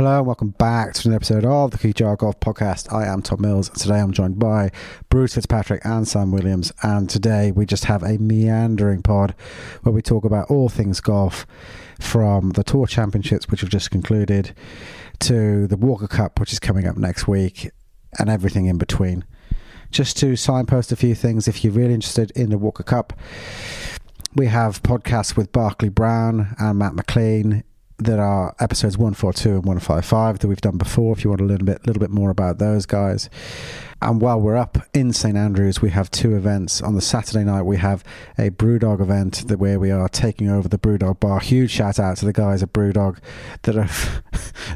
Hello and welcome back to an episode of the BrewDog Golf Podcast. I am Tom Mills and today I'm joined by Bruce Fitzpatrick and Sam Williams, and today we just have a meandering pod where we talk about all things golf, from the Tour Championships which have just concluded to the Walker Cup which is coming up next week and everything in between. Just to signpost a few things, if you're really interested in the Walker Cup, we have podcasts with Barclay Brown and Matt McClean that are episodes 142 and 155 that we've done before, if you want to learn a little bit more about those guys. And while we're up in St Andrews, we have two events. On the Saturday night, we have a BrewDog event where we are taking over the BrewDog bar. Huge shout out to the guys at BrewDog that have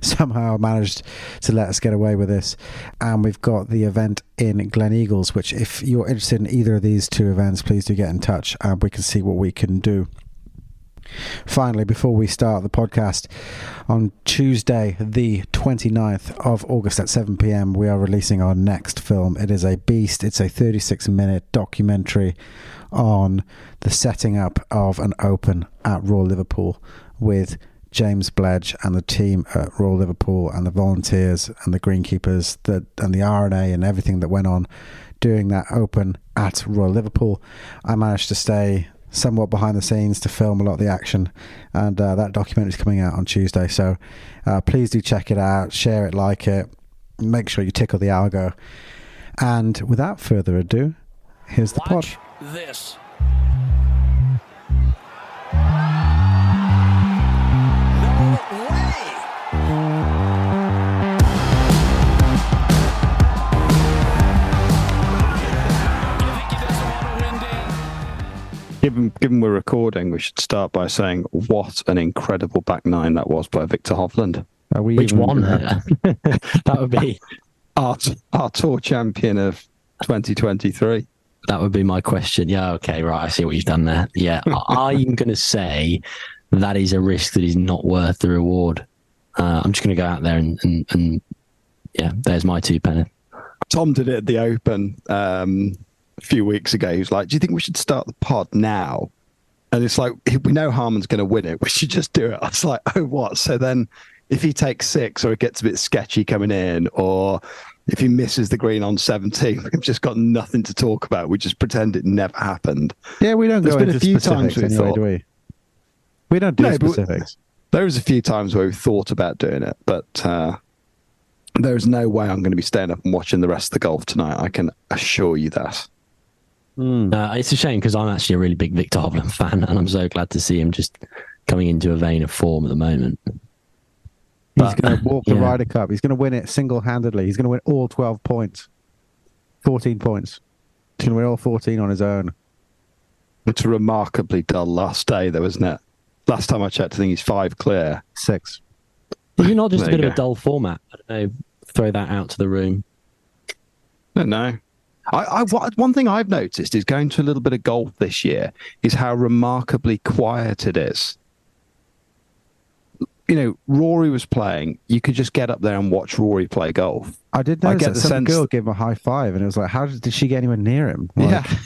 somehow managed to let us get away with this. And we've got the event in Gleneagles, which if you're interested in either of these two events, please do get in touch and we can see what we can do. Finally, before we start the podcast, on Tuesday the 29th of August at 7 p.m, we are releasing our next film. It is a beast. It's a 36-minute documentary on the setting up of an Open at Royal Liverpool with James Bledge and the team at Royal Liverpool and the volunteers and the greenkeepers and the R&A and everything that went on during that Open at Royal Liverpool. I managed to stay somewhat behind the scenes to film a lot of the action, and that documentary is coming out on Tuesday, so please do check it out, share it, like it, make sure you tickle the algo, and without further ado, here's the pod. This. Given we're recording, we should start by saying what an incredible back nine that was by Victor Hovland. Which one? That would be our tour champion of 2023. That would be my question. Yeah, okay, right. I see what you've done there. Yeah, I'm going to say that is a risk that is not worth the reward. I'm just going to go out there and yeah, there's my 2 penny. Tom did it at the Open a few weeks ago. He was like, do you think we should start the pod now? And it's like, we know Harman's going to win it, we should just do it. I was like, oh, what? So then if he takes 6 or it gets a bit sketchy coming in, or if he misses the green on 17, we've just got nothing to talk about. We just pretend it never happened. Yeah, we don't go into specifics anyway, do we? We don't do specifics. There was a few times where we thought about doing it, but there is no way I'm going to be staying up and watching the rest of the golf tonight. I can assure you that. It's a shame because I'm actually a really big Victor Hovland fan, and I'm so glad to see him just coming into a vein of form at the moment. He's going to walk the Ryder Cup. He's going to win it single-handedly. He's going to win all 12 points. 14 points. He's going to win all 14 on his own. It's a remarkably dull last day, though, isn't it? Last time I checked, I think he's 5 clear. 6. Is it not just a bit of a dull format? I don't know. Throw that out to the room. I don't know. One thing I've noticed is going to a little bit of golf this year is how remarkably quiet it is. You know, Rory was playing. You could just get up there and watch Rory play golf. I did notice that some girl gave him a high five, and it was like, how did she get anywhere near him? Like, yeah.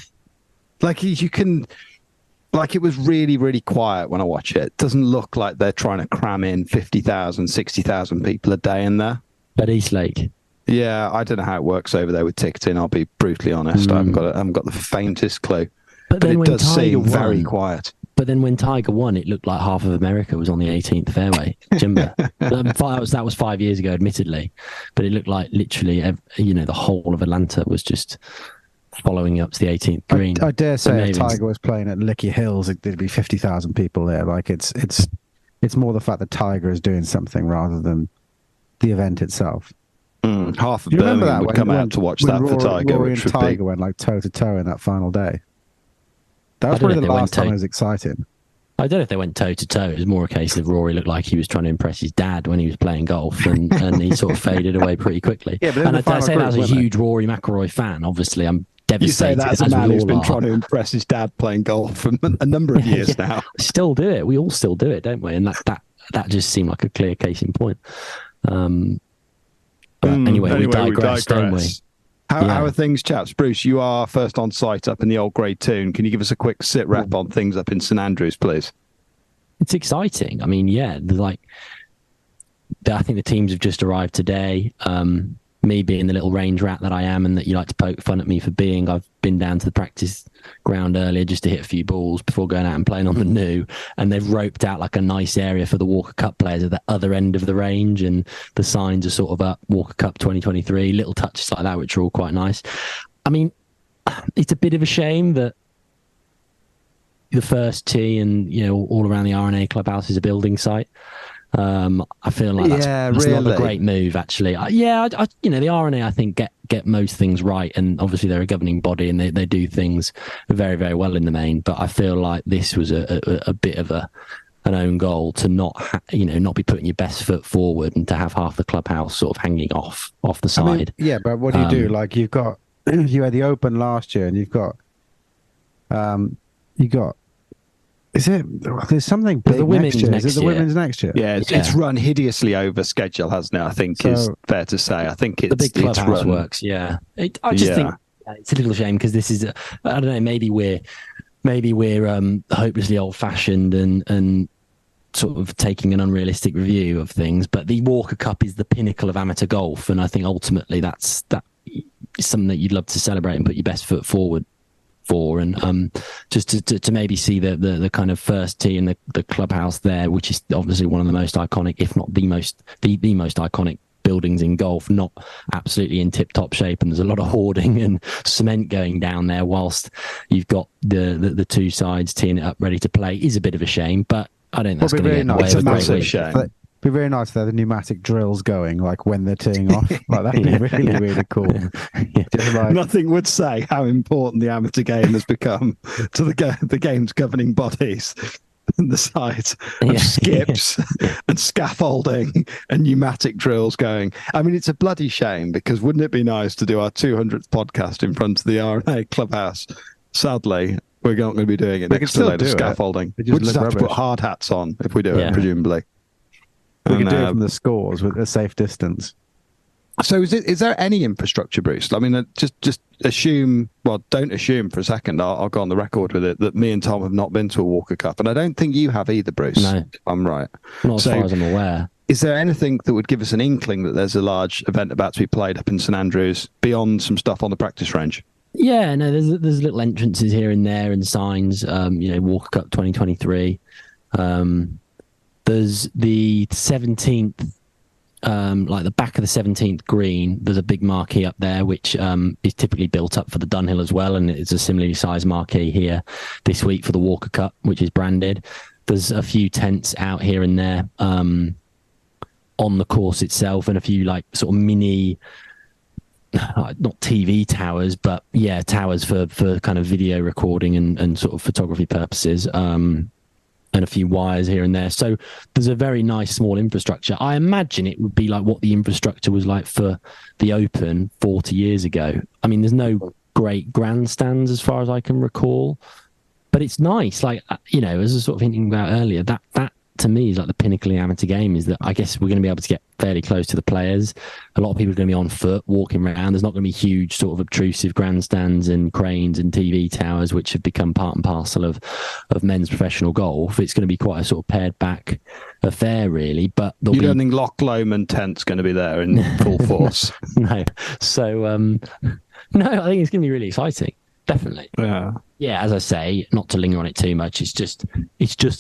Like you can... Like, it was really, really quiet when I watch it. It doesn't look like they're trying to cram in 50,000, 60,000 people a day in there. But Eastlake. Yeah, I don't know how it works over there with ticketing. I'll be brutally honest. I haven't got the faintest clue. But it does seem very quiet. But then when Tiger won, it looked like half of America was on the 18th fairway. Jimbo. that was 5 years ago, admittedly. But it looked like literally, the whole of Atlanta was just following up to the 18th green. I dare say if Tiger was playing at Licky Hills, there'd be 50,000 people there. Like it's more the fact that Tiger is doing something rather than the event itself. Half of Birmingham would come out to watch that for Tiger. Rory and Tiger went like toe to toe in that final day. That was probably the last time it was exciting. I don't know if they went toe to toe. It was more a case of Rory looked like he was trying to impress his dad when he was playing golf, and he sort of faded away pretty quickly. Yeah, but I say that as a huge Rory McIlroy fan. Obviously, I'm devastated. You say that as a man who's been trying to impress his dad playing golf for a number of years now. Still do it. We all still do it, don't we? And that just seemed like a clear case in point. But anyway, we digress, don't we? How are things, chaps? Bruce, you are first on site up in the old Grey Toon. Can you give us a quick sit rep on things up in St Andrews, please? It's exciting. I mean, yeah, I think the teams have just arrived today. Me being the little range rat that I am, and that you like to poke fun at me for being, I've been down to the practice ground earlier just to hit a few balls before going out and playing on the new, and they've roped out like a nice area for the Walker Cup players at the other end of the range, and the signs are sort of up, Walker Cup 2023, little touches like that which are all quite nice. I mean, it's a bit of a shame that the first tee and, you know, all around the RNA clubhouse is a building site. I feel like that's really not a great move, actually. You know, the RNA, I think, get most things right, and obviously they're a governing body and they do things very, very well in the main. But I feel like this was a bit of an own goal to not be putting your best foot forward, and to have half the clubhouse sort of hanging off the side. I mean, but what do you do? Like, you had the Open last year, and you got. There's something big the women's next year? next Is it the year? women's next year? Yeah, it's run hideously over schedule, hasn't it? I think is fair to say. I think the big clubhouse works. Yeah, I just think it's a little shame, because this is I don't know. Maybe we're hopelessly old-fashioned and sort of taking an unrealistic review of things. But the Walker Cup is the pinnacle of amateur golf, and I think ultimately that is something that you'd love to celebrate and put your best foot forward for, and just to maybe see the kind of first tee in the clubhouse there, which is obviously one of the most iconic, if not the most iconic buildings in golf, not absolutely in tip-top shape, and there's a lot of hoarding and cement going down there whilst you've got the two sides teeing it up ready to play, is a bit of a shame. But I don't think that's going to get in the way It's of a massive shame. It'd be very nice to have the pneumatic drills going, like when they're teeing off. Like, that'd be really cool. Just like, nothing would say how important the amateur game has become to the game's governing bodies. And the sides of skips and scaffolding and pneumatic drills going. I mean, it's a bloody shame, because wouldn't it be nice to do our 200th podcast in front of the RNA clubhouse? Sadly, we're not going to be doing it next to a load of scaffolding. We'll just have to put hard hats on if we do it, presumably. We can do it from the scores with a safe distance. So is there any infrastructure, Bruce? I mean, just assume, well, don't assume for a second, I'll go on the record with it, that me and Tom have not been to a Walker Cup, and I don't think you have either, Bruce. No. If I'm right. Not as far as I'm aware. Is there anything that would give us an inkling that there's a large event about to be played up in St Andrews beyond some stuff on the practice range? Yeah, no, there's little entrances here and there and signs, Walker Cup 2023. There's the 17th, like the back of the 17th green, there's a big marquee up there, which is typically built up for the Dunhill as well, and it's a similarly sized marquee here this week for the Walker Cup, which is branded. There's a few tents out here and there on the course itself, and a few like sort of mini, not TV towers, but towers for kind of video recording and sort of photography purposes. And a few wires here and there. So there's a very nice small infrastructure. I imagine it would be like what the infrastructure was like for the Open 40 years ago. I mean, there's no great grandstands as far as I can recall, but it's nice. Like, as I was sort of hinting about earlier, that to me is like the pinnacle of the amateur game, is that I guess we're going to be able to get fairly close to the players. A lot of people are going to be on foot walking around. There's not going to be huge sort of obtrusive grandstands and cranes and TV towers, which have become part and parcel of men's professional golf. It's going to be quite a sort of pared back affair, really. But you don't think Loch Lomond tent's going to be there in full force? No. So, no, I think it's going to be really exciting. Definitely. Yeah, as I say, not to linger on it too much, it's just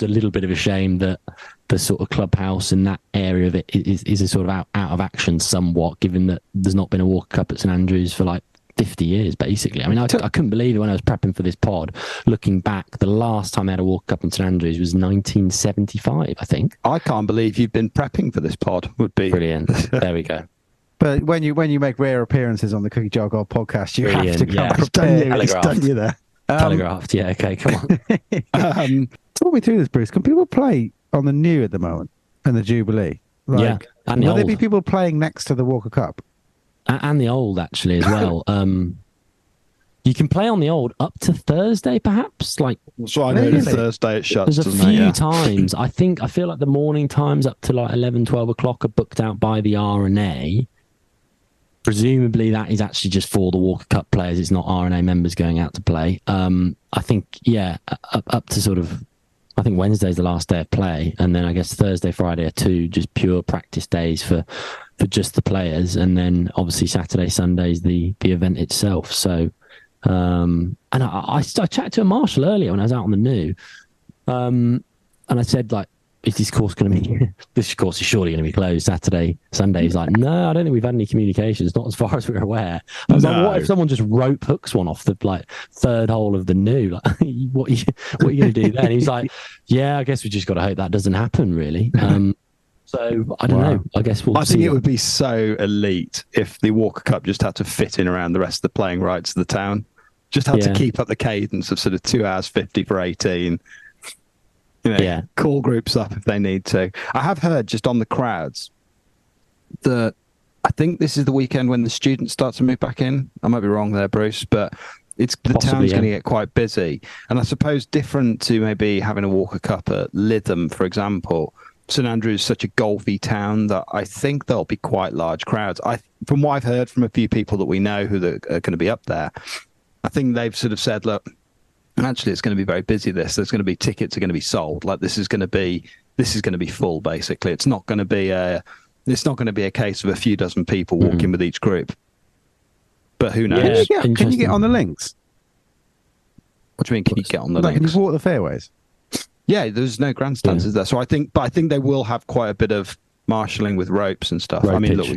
a little bit of a shame that the sort of clubhouse and that area of it is a sort of out of action somewhat, given that there's not been a Walker Cup at St Andrews for like 50 years, basically. I mean, I couldn't believe it when I was prepping for this pod. Looking back, the last time I had a Walker Cup in St Andrews was 1975, I think. I can't believe you've been prepping for this pod. Would be brilliant. There we go. But when you make rare appearances on the Cookie Jar Golf podcast, you have to come prepared. It's done you there. Telegraphed, yeah, okay, come on. Talk me through this, Bruce. Can people play on the new at the moment and the Jubilee? Like, and the will old. there be people playing next to the Walker Cup? And the old, actually, as well. You can play on the old up to Thursday, perhaps. Like, so I know Thursday it shuts. There's a few times. I feel like the morning times up to like 11, 12 o'clock are booked out by the RNA. Presumably that is actually just for the Walker Cup players. It's not RNA members going out to play. I think, up to sort of I think Wednesday's the last day of play, and then I guess Thursday, Friday are 2 just pure practice days for just the players, and then obviously Saturday, Sunday's the event itself. So, and I chatted to a marshal earlier when I was out on the new, and I said, like, is this course going to be? This course is surely going to be closed Saturday, Sunday. He's like, no, I don't think we've had any communications, not as far as we're aware. I was like, what if someone just rope hooks one off the third hole of the new? Like, what are you going to do then? He's like, yeah, I guess we just got to hope that doesn't happen, really. So I don't know. I guess we'll. I think it would be so elite if the Walker Cup just had to fit in around the rest of the playing rights of the town. Just had to keep up the cadence of sort of 2 hours 50 for 18. Call groups up if they need to. I have heard just on the crowds that I think this is the weekend when the students start to move back in. I might be wrong there, Bruce, but the town's going to get quite busy. And I suppose different to maybe having a Walker Cup at Lytham, for example, St Andrews is such a golfy town that I think there'll be quite large crowds. From what I've heard from a few people that we know who are going to be up there, I think they've sort of said, look, actually, it's going to be very busy. There's going to be tickets are going to be sold. Like this is going to be full. Basically, it's not going to be a case of a few dozen people walking with each group. But who knows? Can you get on the links? What do you mean? Can you get on the links? Can you walk the fairways? Yeah, there's no grandstands, is there? So I think they will have quite a bit of marshalling with ropes and stuff. I mean, look,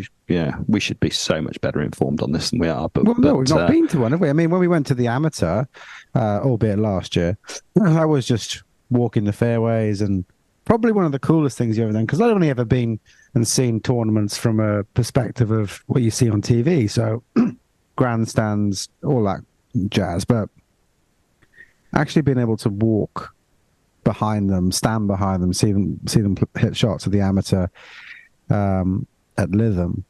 we should be so much better informed on this than we are. But no, we've not been to one, have we? I mean, when we went to the amateur, albeit last year, I was just walking the fairways, and probably one of the coolest things you ever done, because I've only ever been and seen tournaments from a perspective of what you see on TV, so grandstands, all that jazz, but actually being able to walk behind them, stand behind them, see them hit shots at the amateur at Lytham,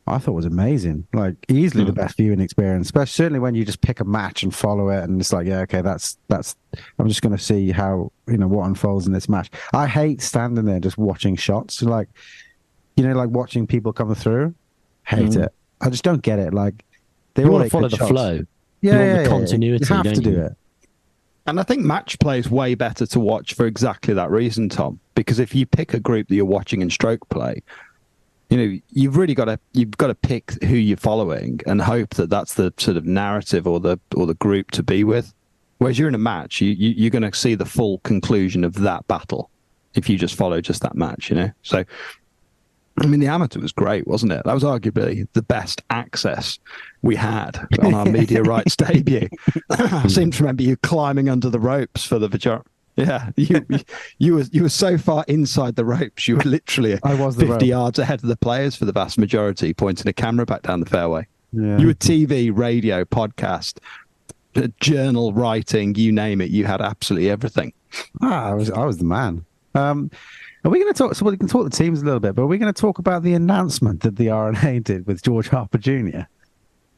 I thought was amazing. Like easily the best viewing experience, especially certainly when you just pick a match and follow it, and it's like, yeah, okay, that's. I'm just going to see how what unfolds in this match. I hate standing there just watching shots, like like watching people come through. Hate it. I just don't get it. Like they want to follow the flow. Yeah, the continuity. You have to do it. And I think match play is way better to watch for exactly that reason, Tom. Because if you pick a group that you're watching in stroke play, you've really got to pick who you're following and hope that that's the sort of narrative or the group to be with. Whereas you're in a match, you're going to see the full conclusion of that battle if you just follow just that match, So, I mean, the amateur was great, wasn't it? That was arguably the best access we had on our media rights debut. I seem to remember you climbing under the ropes for the majority. Yeah, you were so far inside the ropes, you were literally 50 yards ahead of the players for the vast majority, pointing a camera back down the fairway. Yeah. You were TV, radio, podcast, journal writing, you name it. You had absolutely everything. I was the man. Are we going to talk? So we can talk the teams a little bit, but are we going to talk about the announcement that the RNA did with George Harper Jr.?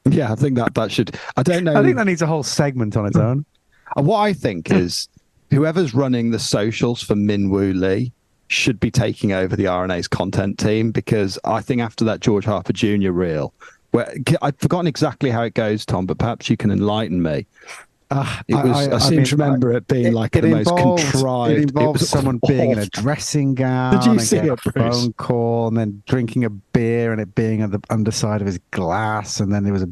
Yeah, I think that should. I don't know. I think that needs a whole segment on its own. What I think is, whoever's running the socials for Min Woo Lee should be taking over the RNA's content team, because I think after that George Harper Jr. reel, where I've forgotten exactly how it goes, Tom, but perhaps you can enlighten me. I seem to remember it being the most contrived. It involves someone being in a dressing gown. Did you see it, Bruce? A phone call and then drinking a beer and it being at the underside of his glass, and then there was a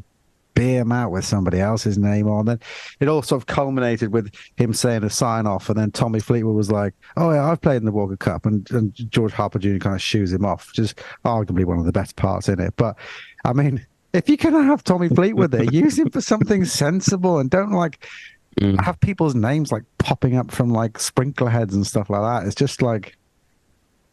beer mat with somebody else's name on. Then it all sort of culminated with him saying a sign off, and then Tommy Fleetwood was like, "Oh yeah, I've played in the Walker Cup," and George Harper Jr. kind of shoos him off, which is arguably one of the best parts in it. But I mean, if you're going to have Tommy Fleetwood there, use him for something sensible, and don't have people's names popping up from sprinkler heads and stuff like that. It's just I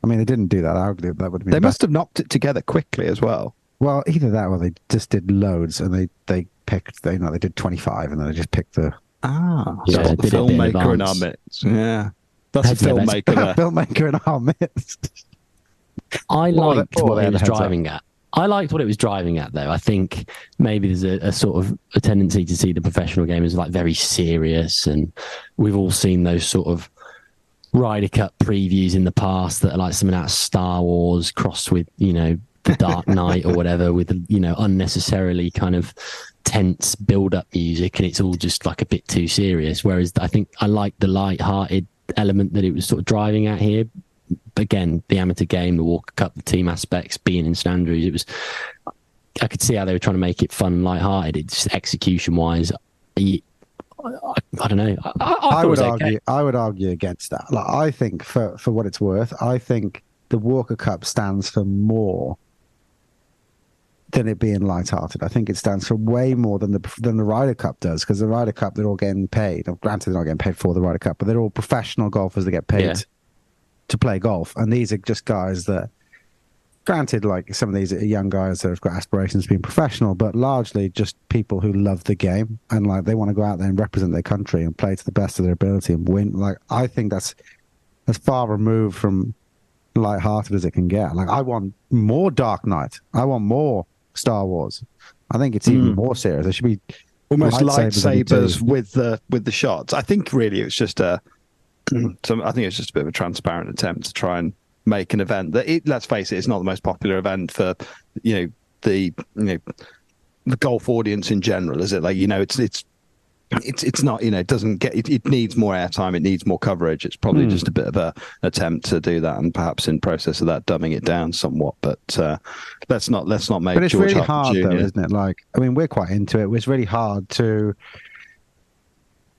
mean, they didn't do that. That would have been. They must have knocked it together quickly as well. Well, either that or they just did loads, and they picked. They did 25, and then they just picked the. The filmmaker in our midst. Yeah, that's a filmmaker. Filmmaker in our midst. I liked what it was driving at. I liked what it was driving at, though. I think maybe there's a sort of a tendency to see the professional game as very serious, and we've all seen those sort of Ryder Cup previews in the past that are something out of Star Wars crossed with the Dark Knight or whatever, with unnecessarily kind of tense build-up music, and it's all just a bit too serious. Whereas I think I like the light-hearted element that it was sort of driving at here. Again, the amateur game, the Walker Cup, the team aspects, being in St Andrews, it was. I could see how they were trying to make it fun and lighthearted. It's execution-wise, I don't know. I would argue against that. Like, I think for what it's worth, I think the Walker Cup stands for more than it being lighthearted. I think it stands for way more than the Ryder Cup does, because the Ryder Cup, they're all getting paid. Granted, they're not getting paid for the Ryder Cup, but they're all professional golfers that get paid to play golf, and these are just guys that. Granted, like some of these are young guys that have got aspirations of being professional, but largely just people who love the game and like they want to go out there and represent their country and play to the best of their ability and win. Like, I think that's as far removed from lighthearted as it can get. Like, I want more Dark Knight. I want more Star Wars. I think it's even more serious. There should be almost lightsabers with the shots. I think really it's just I think it's just a bit of a transparent attempt to try and make an event that let's face it, it's not the most popular event for the golf audience in general, is it? Like, it's not, it doesn't get it needs more airtime, it needs more coverage. It's probably just a bit of a attempt to do that, and perhaps in process of that dumbing it down somewhat, but let's not make. But it's George really Hutton hard Jr. though, isn't it? Like, I mean, we're quite into it. It's really hard to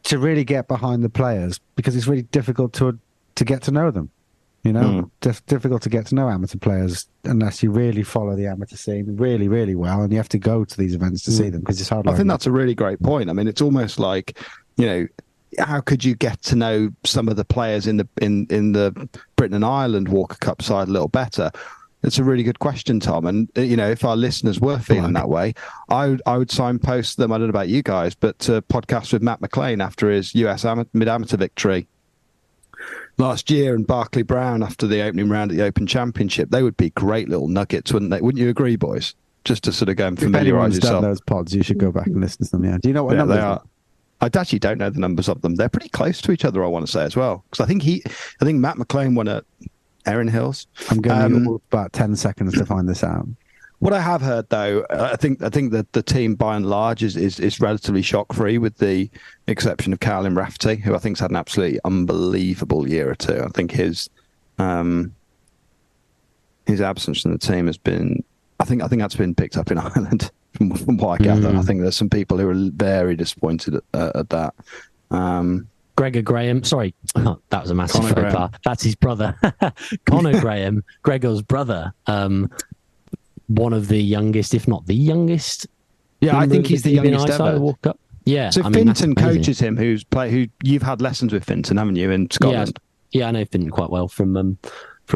really get behind the players, because it's really difficult to get to know them. Difficult to get to know amateur players unless you really follow the amateur scene really, really well, and you have to go to these events to see them, because it's hard. I think that's a really great point. I mean, it's almost like, how could you get to know some of the players in the Britain and Ireland Walker Cup side a little better? It's a really good question, Tom. And if our listeners were feeling that way, I would signpost them. I don't know about you guys, but podcast with Matt McClean after his US mid-amateur victory last year, and Barclay Brown after the opening round at the Open Championship. They would be great little nuggets, wouldn't they? Wouldn't you agree, boys? Just to sort of go and familiarise yourself. Done those pods, you should go back and listen to them. Yeah. Do you know what numbers they are? I actually don't know the numbers of them. They're pretty close to each other, I want to say, as well. Because I think Matt McClean won at Erin Hills. I'm going to need about 10 seconds to find this out. What I have heard, though, I think that the team by and large is relatively shock-free, with the exception of Callum Rafferty, who I think's had an absolutely unbelievable year or two. I think his absence from the team has been. I think that's been picked up in Ireland from what I gather. I think there's some people who are very disappointed at that. Gregor Graham, sorry, that was a massive faux pas. That's his brother, Conor Graham, Gregor's brother. One of the youngest, if not the youngest. Yeah, I think he's the youngest ever. Walked up. Yeah. So Finton coaches him, who you've had lessons with Finton, haven't you, in Scotland? Yeah, I know Finton quite well from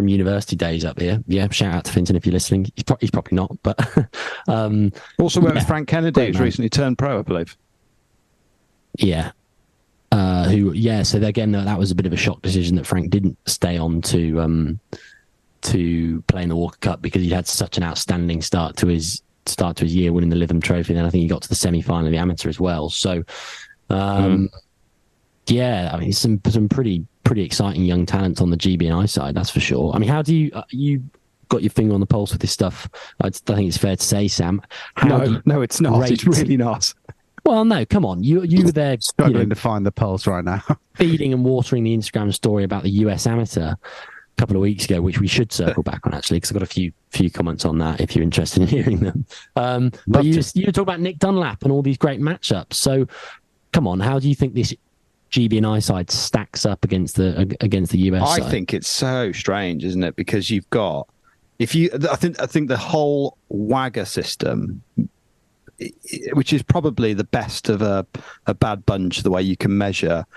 university days up here. Yeah, shout out to Finton if you're listening. He's probably not, but also worked with Frank Kennedy, who's recently turned pro, I believe. Yeah. So again, that was a bit of a shock decision that Frank didn't stay on to play in the Walker Cup, because he had such an outstanding start to his year, winning the Lytham Trophy. Then I think he got to the semi-final of the amateur as well. So, yeah, I mean, some pretty exciting young talent on the GB&I side, that's for sure. I mean, how do you got your finger on the pulse with this stuff? I think it's fair to say, Sam. No, it's not. It's really not. Well, no, come on. You were there struggling to find the pulse right now, feeding and watering the Instagram story about the US amateur couple of weeks ago, which we should circle back on, actually, because I've got a few comments on that if you're interested in hearing them. But you talk about Nick Dunlap and all these great matchups. So, come on, how do you think this GB&I side stacks up against the US side? I think it's so strange, isn't it? Because you've got, I think the whole WAGA system, which is probably the best of a bad bunch, the way you can measure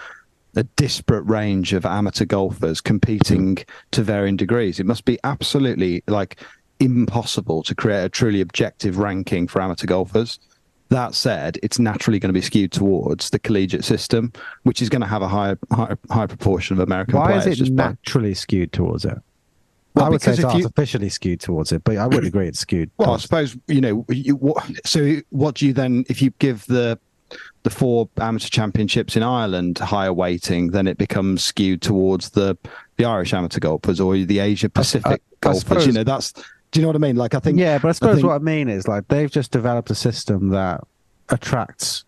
a disparate range of amateur golfers competing to varying degrees. It must be absolutely impossible to create a truly objective ranking for amateur golfers. That said, it's naturally going to be skewed towards the collegiate system, which is going to have a high proportion of American players. Why is it naturally skewed towards it? Well, I would say it's artificially skewed towards it, but I would agree it's skewed. Well, I suppose, so what do you then, if you give the 4 amateur championships in Ireland higher weighting, then it becomes skewed towards the Irish amateur golfers or the Asia Pacific golfers. Suppose, do you know what I mean? Like, I think, yeah, but I suppose what I mean is, like, they've just developed a system that attracts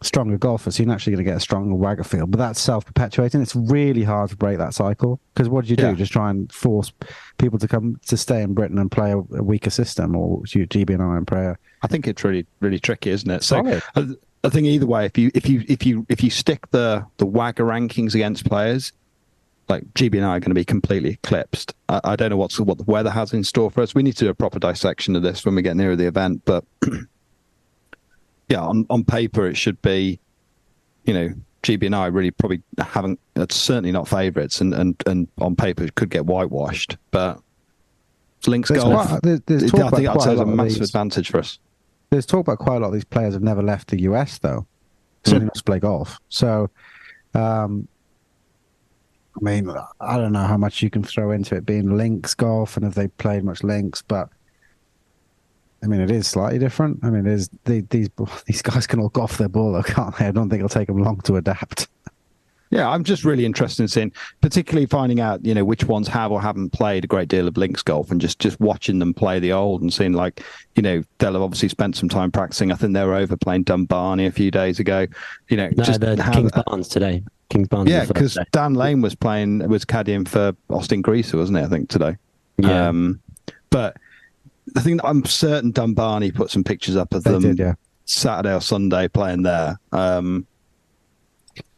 stronger golfers, so you're naturally going to get a stronger wagger field. But that's self-perpetuating. It's really hard to break that cycle, because what do you do? Just try and force people to come to stay in Britain and play a weaker system, or GB&I and prayer? I think it's really, really tricky, isn't it? So I think either way, if you stick the wagger rankings against players, like GB&I are going to be completely eclipsed. I don't know what the weather has in store for us. We need to do a proper dissection of this when we get nearer the event, but. Yeah, on paper it should be, GB&I really probably haven't. It's certainly not favourites, and on paper it could get whitewashed. But links golf, I think that's a massive advantage for us. There's talk about quite a lot of these players have never left the US though, certainly not to play golf. So, I mean, I don't know how much you can throw into it being links golf and if they played much links, but. I mean, it is slightly different. I mean, these guys can all golf their ball, though, can't they? I don't think it'll take them long to adapt. Yeah, I'm just really interested in seeing, particularly finding out, which ones have or haven't played a great deal of links golf, and just watching them play the old and seeing, like, they'll have obviously spent some time practicing. I think they were over playing Dunbarney a few days ago. Kings Barnes today. Kings Barnes. Yeah, because Dan Lane was caddying for Austin Greaser, wasn't he? I think today. Yeah. But. I think I'm certain Dunbarney put some pictures up of them Saturday or Sunday playing there.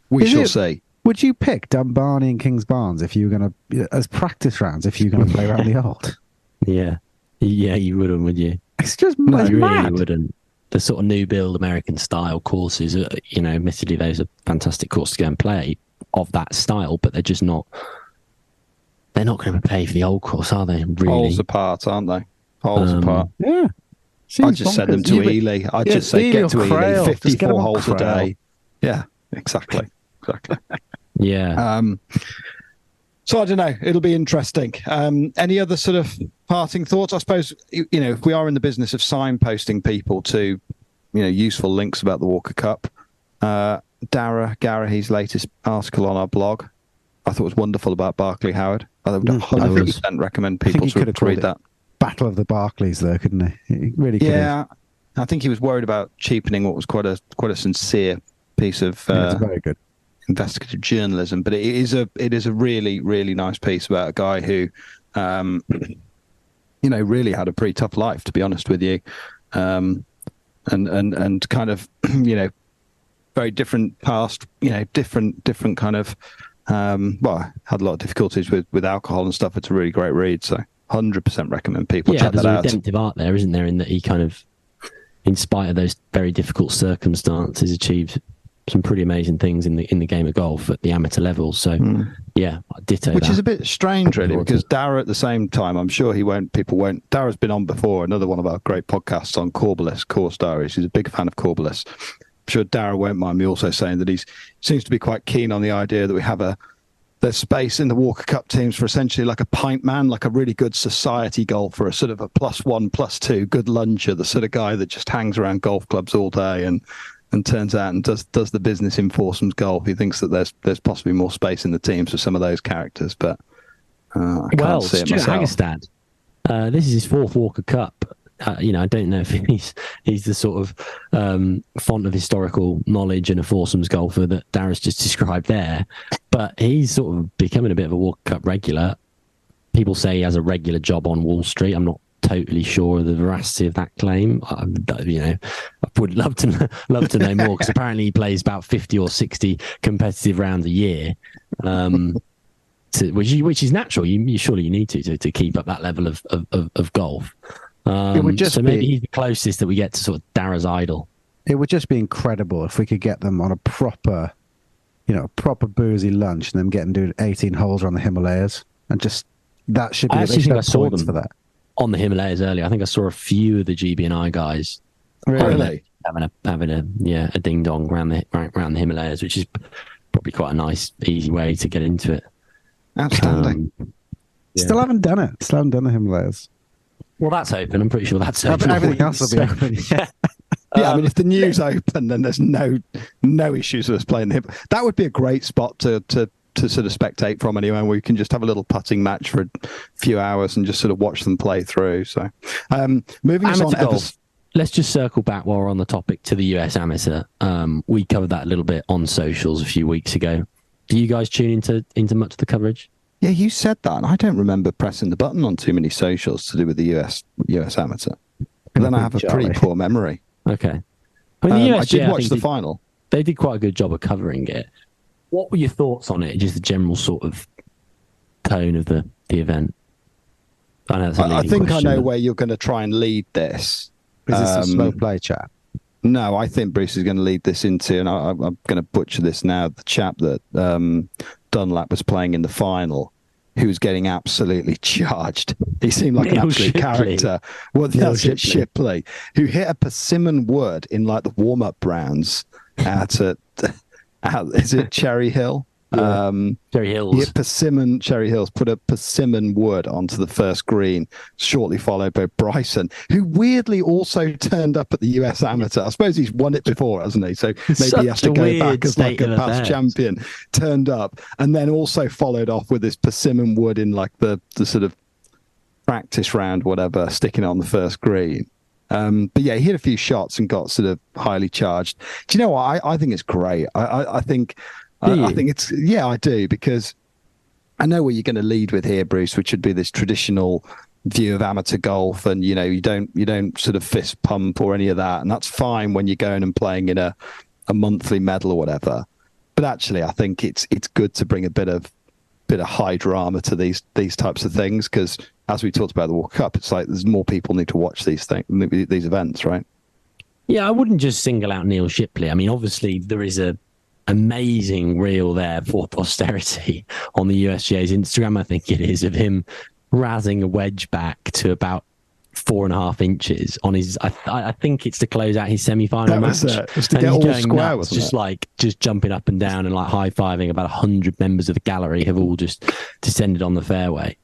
We shall see. Would you pick Dunbarney and Kings Barnes if you were going to, as practice rounds, if you were going to play around the old? Yeah, you wouldn't, would you? It's just no, you mad. Really wouldn't. The sort of new build American style courses, admittedly those are fantastic courses to go and play of that style, but they're just not. They're not going to pay for the old course, are they? Really, holes apart, aren't they? Holes apart. Yeah. I'd just send them to Ely. I'd just say get to Ely, 54 holes a day. Yeah, exactly. Yeah. So I don't know. It'll be interesting. Any other sort of parting thoughts? I suppose, if we are in the business of signposting people to, useful links about the Walker Cup, Dara Garahy's latest article on our blog, I thought was wonderful about Barclay Howard. I would 100% recommend people to read that. Battle of the Barclays, though, couldn't he? He really could. Yeah, I think he was worried about cheapening what was quite a sincere piece of it's very good investigative journalism. But it is a really, really nice piece about a guy who, really had a pretty tough life, to be honest with you, and kind of, very different past, different kind of, had a lot of difficulties with alcohol and stuff. It's a really great read, so. 100% recommend people check that out. Yeah, there's a redemptive art there, isn't there, in that he kind of, in spite of those very difficult circumstances, achieved some pretty amazing things in the game of golf at the amateur level. So, yeah, ditto. Which is a bit strange, really, because Dara, at the same time, I'm sure people won't. Dara's been on before, another one of our great podcasts on Corbellis, Course Diaries. He's a big fan of Corbellis. I'm sure Dara won't mind me also saying that he seems to be quite keen on the idea that we have there's space in the Walker Cup teams for essentially like a pint man, like a really good society golfer, a sort of a +1, +2, good luncher, the sort of guy that just hangs around golf clubs all day and turns out and does the business in foursomes golf. He thinks that there's possibly more space in the teams for some of those characters, but I can't see it myself. Hagestad, this is his fourth Walker Cup. I don't know if he's the sort of font of historical knowledge and a foursomes golfer that Dara's just described there, but he's sort of becoming a bit of a Walker Cup regular. People say he has a regular job on Wall Street. I'm not totally sure of the veracity of that claim. I would love to know more, because apparently he plays about 50 or 60 competitive rounds a year, which is natural. Surely you need to keep up that level of golf. It would just maybe he's the closest that we get to sort of Dara's idol. It would just be incredible if we could get them on a proper boozy lunch and them getting doing 18 holes around the Himalayas, and just that should be. I actually think I saw them for that on the Himalayas earlier. I think I saw a few of the GB&I guys really having a ding dong around the Himalayas, which is probably quite a nice, easy way to get into it. Outstanding. Still haven't done it. Still haven't done the Himalayas. Well, that's open. I'm pretty sure that's open. Everything else will be open. Yeah. I mean, if the new's open, then there's no issues with us playing the hip. That would be a great spot to sort of spectate from anyway, where you can just have a little putting match for a few hours and just sort of watch them play through. So, moving us on to let's just circle back while we're on the topic to the US Amateur. We covered that a little bit on socials a few weeks ago. Do you guys tune into much of the coverage? Yeah, you said that, and I don't remember pressing the button on too many socials to do with the US Amateur. But then I have a pretty poor memory. Okay. I mean, the USGA, I did watch the final. They did quite a good job of covering it. What were your thoughts on it? Just the general sort of tone of the event. I think I know where you're going to try and lead this. Is this a slow play chat? No, I think Bruce is going to lead this into, and I'm going to butcher this now, the chap that Dunlap was playing in the final, who was getting absolutely charged. He seemed like an absolute character. Well, that's it, Shipley, who hit a persimmon wood in like the warm-up rounds is it Cherry Hill? Yeah. Cherry Hills. Cherry Hills put a persimmon wood onto the first green, shortly followed by Bryson, who weirdly also turned up at the US Amateur. I suppose he's won it before, hasn't he? So maybe he has to go back as like a past champion. Turned up and then also followed off with this persimmon wood in like the sort of practice round, whatever, sticking it on the first green. But yeah, he hit a few shots and got sort of highly charged. Do you know what? I think it's great. I think it's, yeah, I do, because I know where you're going to lead with here, Bruce, which would be this traditional view of amateur golf, and you don't sort of fist pump or any of that, and that's fine when you're going and playing in a monthly medal or whatever. But actually, I think it's good to bring a bit of high drama to these types of things, because as we talked about the World Cup, it's like there's more people need to watch these events, right? Yeah, I wouldn't just single out Neil Shipley. I mean, obviously there is a amazing reel there for posterity on the USGA's Instagram, I think it is, of him razzing a wedge back to about 4.5 inches on his. I think it's to close out his semi-final match. Just to get all square, wasn't it? Just jumping up and down and like high-fiving. About 100 members of the gallery have all just descended on the fairway.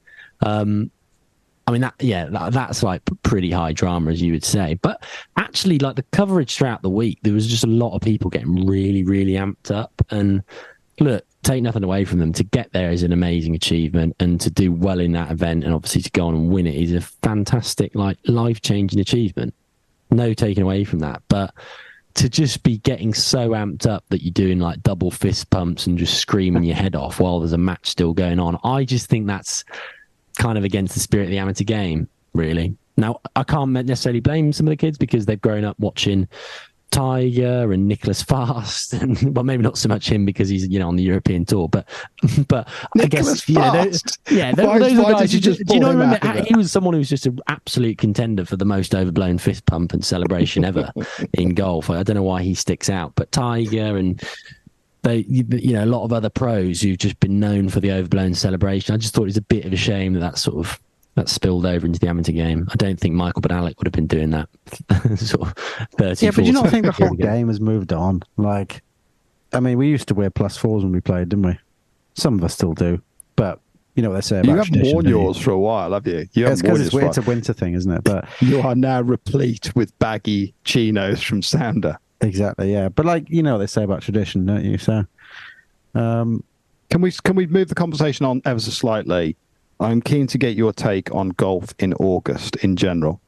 I mean, that's like pretty high drama, as you would say. But actually, like the coverage throughout the week, there was just a lot of people getting really, really amped up. And look, take nothing away from them. To get there is an amazing achievement, and to do well in that event, and obviously to go on and win it, is a fantastic, like, life-changing achievement. No taking away from that. But to just be getting so amped up that you're doing like double fist pumps and just screaming your head off while there's a match still going on, I just think that's kind of against the spirit of the amateur game, really. Now, I can't necessarily blame some of the kids because they've grown up watching Tiger and Nicholas Fast, and well, maybe not so much him because he's on the European tour, but I guess those are guys. Do you not remember? He was someone who was just an absolute contender for the most overblown fist pump and celebration ever in golf. I don't know why he sticks out, but Tiger and a lot of other pros who've just been known for the overblown celebration. I just thought it was a bit of a shame that spilled over into the amateur game. I don't think Michael Benalek would have been doing that sort of 30, yeah, but do you not think the whole ago. game has moved on? Like, I mean, we used to wear +4s when we played, didn't we? Some of us still do, but you know what they say about tradition. You haven't worn yours for a while, have you? It's because it's a winter thing, isn't it? But you are now replete with baggy chinos from Sounder. Exactly, yeah. But like, you know what they say about tradition, don't you? So, can we move the conversation on ever so slightly? I'm keen to get your take on golf in August in general,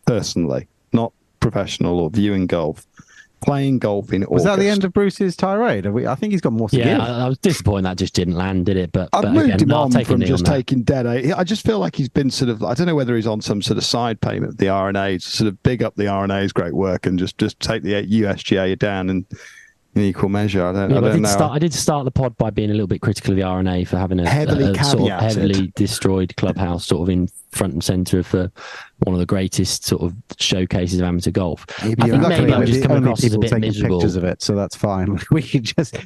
personally, not professional or viewing golf. Playing golf in August. Was that the end of Bruce's tirade? I think he's got more to give. Yeah, I was disappointed that just didn't land, did it? But I've moved him on from just taking dead. I just feel like he's been sort of, I don't know whether he's on some sort of side payment with the RNA, to sort of big up the RNA's great work and just take the USGA down in equal measure. I don't know. I did start the pod by being a little bit critical of the RNA for having a sort of heavily destroyed clubhouse sort of in front and centre for one of the greatest sort of showcases of amateur golf. Yeah, I think maybe I'm just coming across as a bit miserable. Pictures of it, so that's fine. We can just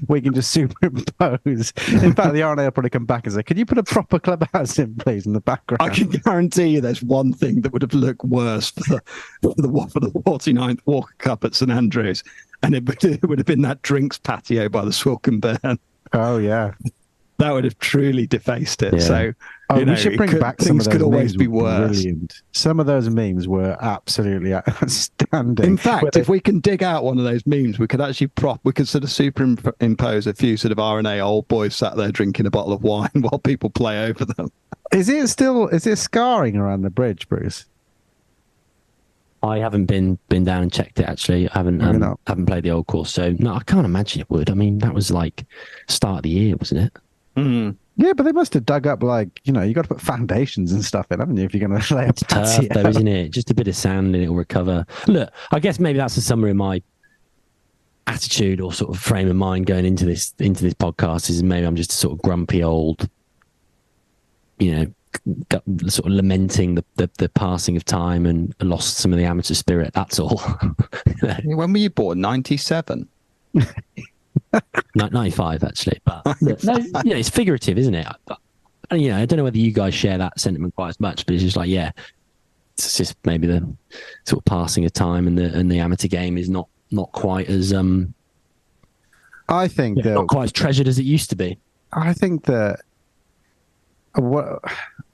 superimpose. In fact, the RNA will probably come back and say, "Can you put a proper clubhouse in, please, in the background?" I can guarantee you, there's one thing that would have looked worse for the 49th Walker Cup at St Andrews. And it would have been that drinks patio by the Swilkenburn. Oh, yeah. That would have truly defaced it. Yeah. So, we should bring back some of those could always memes. Be worse. Brilliant. Some of those memes were absolutely outstanding. In fact, if we can dig out one of those memes, we could actually sort of superimpose a few sort of RNA old boys sat there drinking a bottle of wine while people play over them. Is it scarring around the bridge, Bruce? I haven't been down and checked it actually. I haven't played the old course, so no, I can't imagine it would. I mean, that was like start of the year, wasn't it? Mm. Yeah, but they must have dug up you got to put foundations and stuff in, haven't you? If you're going to lay It's turf, though, isn't it? Just a bit of sand and it'll recover. Look, I guess maybe that's a summary of my attitude or sort of frame of mind going into this podcast. Is maybe I'm just a sort of grumpy old, sort of lamenting the passing of time and lost some of the amateur spirit. That's all. When were you born? 97? 95 actually, but no, it's figurative, isn't it? I don't know whether you guys share that sentiment quite as much, but it's just like, it's just maybe the sort of passing of time and the amateur game is not quite as I think not quite as treasured as it used to be. I think that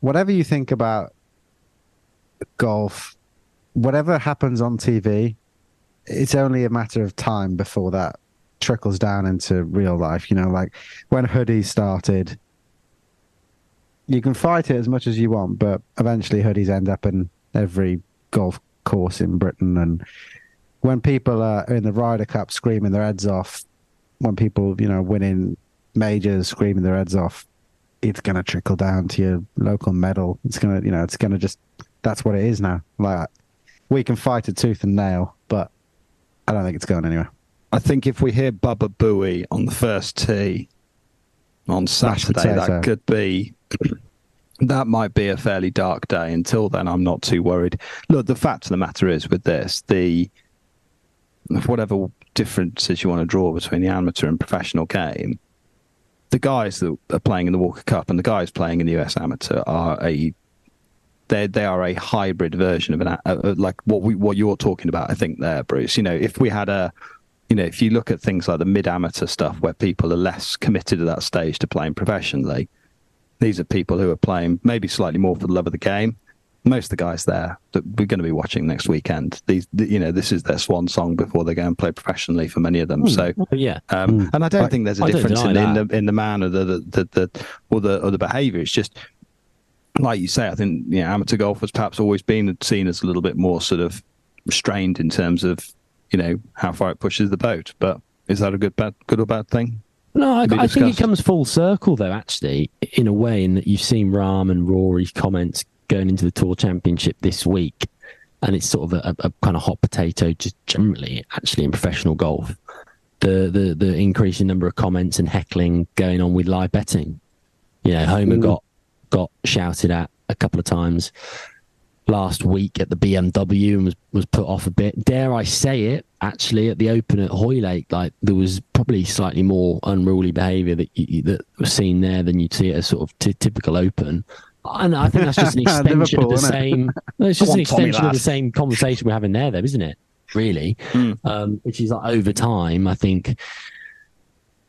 whatever you think about golf, whatever happens on TV, it's only a matter of time before that trickles down into real life. Like when hoodies started, you can fight it as much as you want, but eventually hoodies end up in every golf course in Britain. And when people are in the Ryder Cup screaming their heads off, when people, winning majors screaming their heads off, it's going to trickle down to your local medal. It's going to, just, that's what it is now. Like, we can fight it tooth and nail, but I don't think it's going anywhere. I think if we hear Bubba Booey on the first tee on Saturday, that might be a fairly dark day. Until then, I'm not too worried. Look, the fact of the matter is with this, whatever differences you want to draw between the amateur and professional game, the guys that are playing in the Walker Cup and the guys playing in the US Amateur are they are a hybrid version of like what you're talking about. I think there, Bruce. If we had if you look at things like the mid-amateur stuff where people are less committed at that stage to playing professionally, these are people who are playing maybe slightly more for the love of the game. Most of the guys there that we're going to be watching next weekend, this is their swan song before they go and play professionally for many of them. So and I don't think there's a difference in the man or the behaviour. It's just like you say. I think amateur golf has perhaps always been seen as a little bit more sort of restrained in terms of how far it pushes the boat. But is that a good or bad thing? No, I think it comes full circle though, actually, in a way, in that you've seen Rahm and Rory's comments going into the Tour Championship this week, and it's sort of a kind of hot potato just generally actually in professional golf. The increasing number of comments and heckling going on with live betting. Homer got shouted at a couple of times last week at the BMW and was put off a bit. Dare I say it, actually, at the Open at Hoylake, like there was probably slightly more unruly behaviour that was seen there than you'd see at a sort of typical Open. And I think that's just an extension of the same. It's just an extension of the same conversation we're having there, though, isn't it? Really, which is like over time, I think,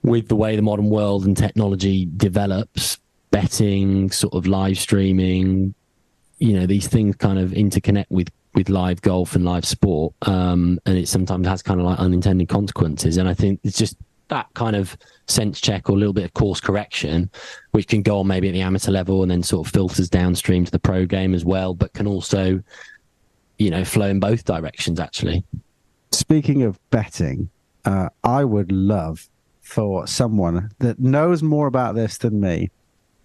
with the way the modern world and technology develops, betting, sort of live streaming, these things kind of interconnect with live golf and live sport, and it sometimes has kind of like unintended consequences. And I think it's just that kind of sense check or a little bit of course correction, which can go on maybe at the amateur level and then sort of filters downstream to the pro game as well, but can also, flow in both directions, actually. Speaking of betting, I would love for someone that knows more about this than me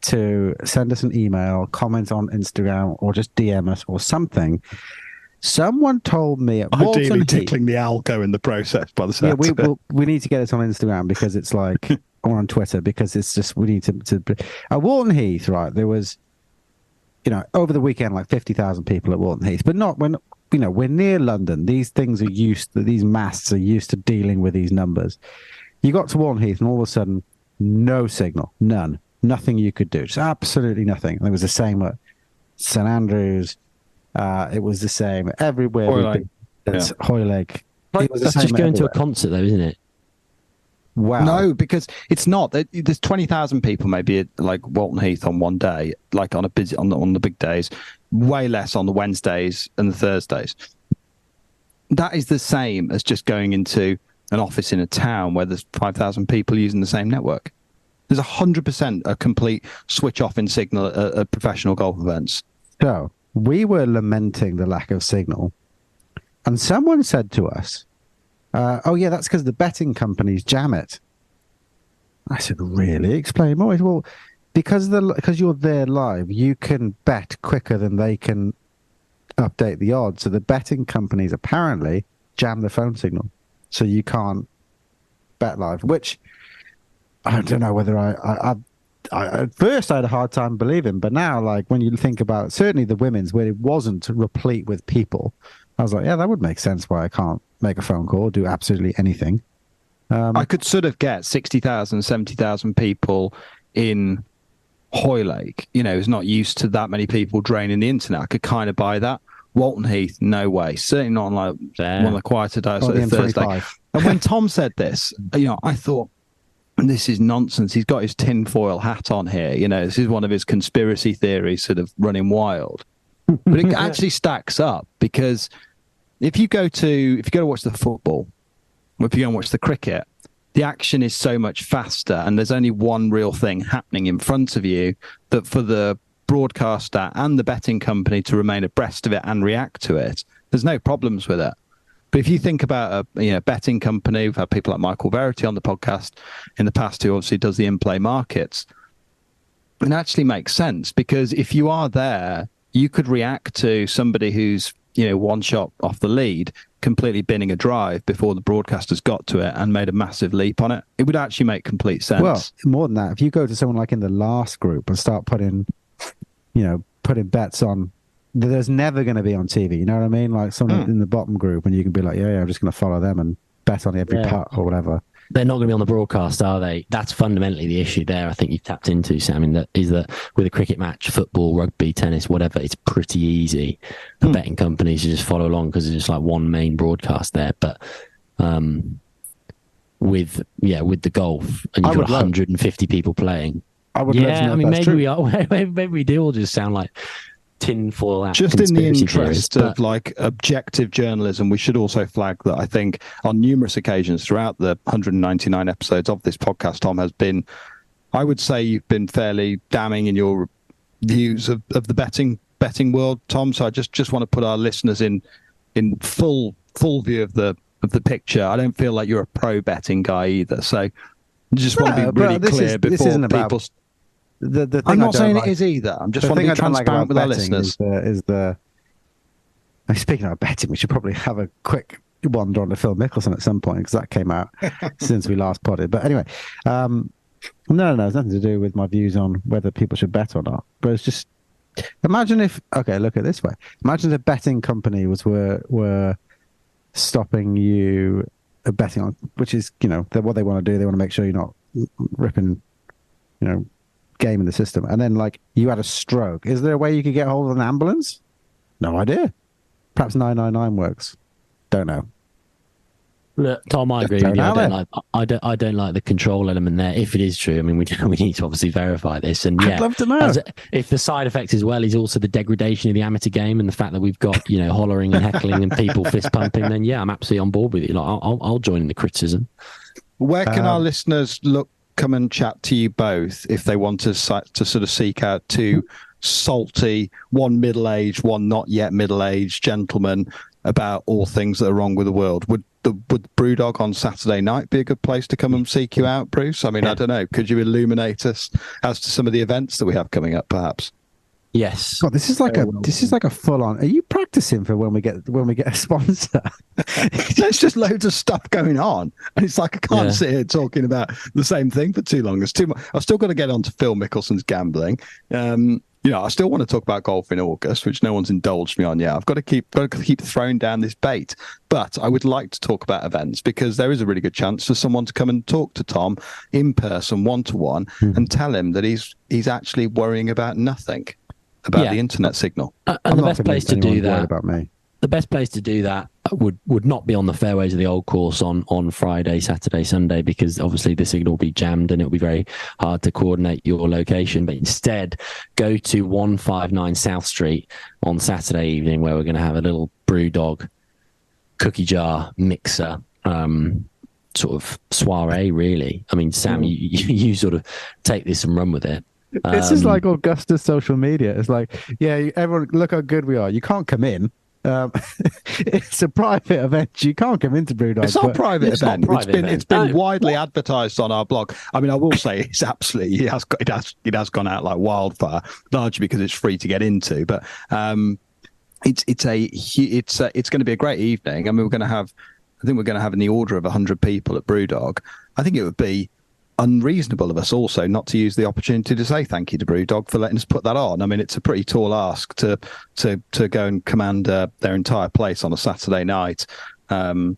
to send us an email, comment on Instagram, or just DM us or something. Someone told me at Walton ideally Heath, tickling the alco in the process by the sound. Yeah, we need to get it on Instagram because it's like, or on Twitter, because it's just, we need to at Walton Heath, right? There was, over the weekend, like 50,000 people at Walton Heath, but not when, we're near London. These things are these masts are used to dealing with these numbers. You got to Walton Heath and all of a sudden, no signal, none. Nothing you could do, just absolutely nothing. And it was the same at St Andrews. It was the same everywhere. Hoylake. That's just going to a concert, though, isn't it? Wow. No, because it's not. There's 20,000 people maybe at like Walton Heath on one day, like on the big days. Way less on the Wednesdays and the Thursdays. That is the same as just going into an office in a town where there's 5,000 people using the same network. There's 100% a complete switch off in signal at professional golf events. So we were lamenting the lack of signal And someone said to us, oh, yeah, that's because the betting companies jam it. I said, really? Explain more. He said, well, because you're there live, you can bet quicker than they can update the odds. So the betting companies apparently jam the phone signal. So you can't bet live, which I don't know whether I at first I had a hard time believing, but now, like, when you think about certainly the women's, where it wasn't replete with people, I was like, yeah, that would make sense why I can't make a phone call, do absolutely anything. I could sort of get 60,000, 70,000 people in Hoylake, who's not used to that many people draining the internet. I could kind of buy that. Walton Heath, no way. Certainly not on like one of the quieter days, like Thursday. And when Tom said this, I thought, this is nonsense. He's got his tinfoil hat on here. This is one of his conspiracy theories sort of running wild. But it actually stacks up, because if you go to watch the football, or if you go and watch the cricket, the action is so much faster, and there's only one real thing happening in front of you, that for the broadcaster and the betting company to remain abreast of it and react to it, there's no problems with it. But if you think about a betting company, we've had people like Michael Verity on the podcast in the past, who obviously does the in-play markets. It actually makes sense, because if you are there, you could react to somebody who's one shot off the lead, completely binning a drive before the broadcasters got to it and made a massive leap on it. It would actually make complete sense. Well, more than that, if you go to someone like in the last group and start putting bets on, there's never going to be on TV. You know what I mean? Like someone in the bottom group, and you can be like, yeah, I'm just going to follow them and bet on every putt or whatever. They're not going to be on the broadcast, are they? That's fundamentally the issue there. I think you've tapped into, Sam, that with a cricket match, football, rugby, tennis, whatever, it's pretty easy for betting companies to just follow along, because there's just like one main broadcast there. But with the golf, and you've got 150 people playing. I would love to know if that's true. We are. Maybe we do all just sound like tinfoil hat. Just in the interest theories, of like objective journalism, we should also flag that I think on numerous occasions throughout the 199 episodes of this podcast, Tom has been, I would say, you've been fairly damning in your views of the betting world, Tom. So I just want to put our listeners in full view of the picture. I don't feel like you're a pro betting guy either. So I just want to be really clear before people. I'm not saying it is either. I'm just want to be transparent with our listeners. Speaking of betting, we should probably have a quick wander on to Phil Mickelson at some point, because that came out since we last potted. But anyway, no, it's nothing to do with my views on whether people should bet or not. But it's just, imagine if, okay, look at it this way. Imagine if a betting company were stopping you betting on, which is, what they want to do. They want to make sure you're not ripping, game in the system, and then like you had a stroke. Is there a way you could get hold of an ambulance? No idea. Perhaps 999 works. Don't know. Look, Tom, I agree with you. I don't like the control element there. If it is true, I mean, we need to obviously verify this. And I'd love to know if the side effect as well is also the degradation of the amateur game, and the fact that we've got hollering and heckling and people fist pumping. Then I'm absolutely on board with you. Like, I'll join in the criticism. Where can our listeners come and chat to you both if they want to sort of seek out two salty, one middle-aged, one not yet middle-aged gentlemen about all things that are wrong with the world? Would BrewDog on Saturday night be a good place to come and seek you out, Bruce? I mean, I don't know. Could you illuminate us as to some of the events that we have coming up, perhaps? Yes. God, this is like a full on. Are you practicing for when we get a sponsor? There's just loads of stuff going on, and it's like I can't sit here talking about the same thing for too long. There's too much. I've still got to get on to Phil Mickelson's gambling. I still want to talk about golf in August, which no one's indulged me on yet. I've got to keep throwing down this bait, but I would like to talk about events, because there is a really good chance for someone to come and talk to Tom in person, 1-to-1, and tell him that he's actually worrying about nothing. About the internet signal. And the best place to do that, about me. The best place to do that would not be on the fairways of the old course on Friday, Saturday, Sunday, because obviously the signal will be jammed and it'll be very hard to coordinate your location. But instead, go to 159 South Street on Saturday evening, where we're going to have a little BrewDog cookie jar mixer sort of soiree, really. I mean, Sam, you sort of take this and run with it. This is like Augusta's social media. It's like, everyone, look how good we are. You can't come in. It's a private event. You can't come into BrewDog. It's not a private event. It's been widely What? advertised on our blog. I mean, I will say it's absolutely it has gone out like wildfire, largely because it's free to get into. But it's going to be a great evening. I mean, I think we're going to have in the order of 100 people at BrewDog. I think it would be unreasonable of us also not to use the opportunity to say thank you to BrewDog for letting us put that on. I mean, it's a pretty tall ask to go and command their entire place on a Saturday night. It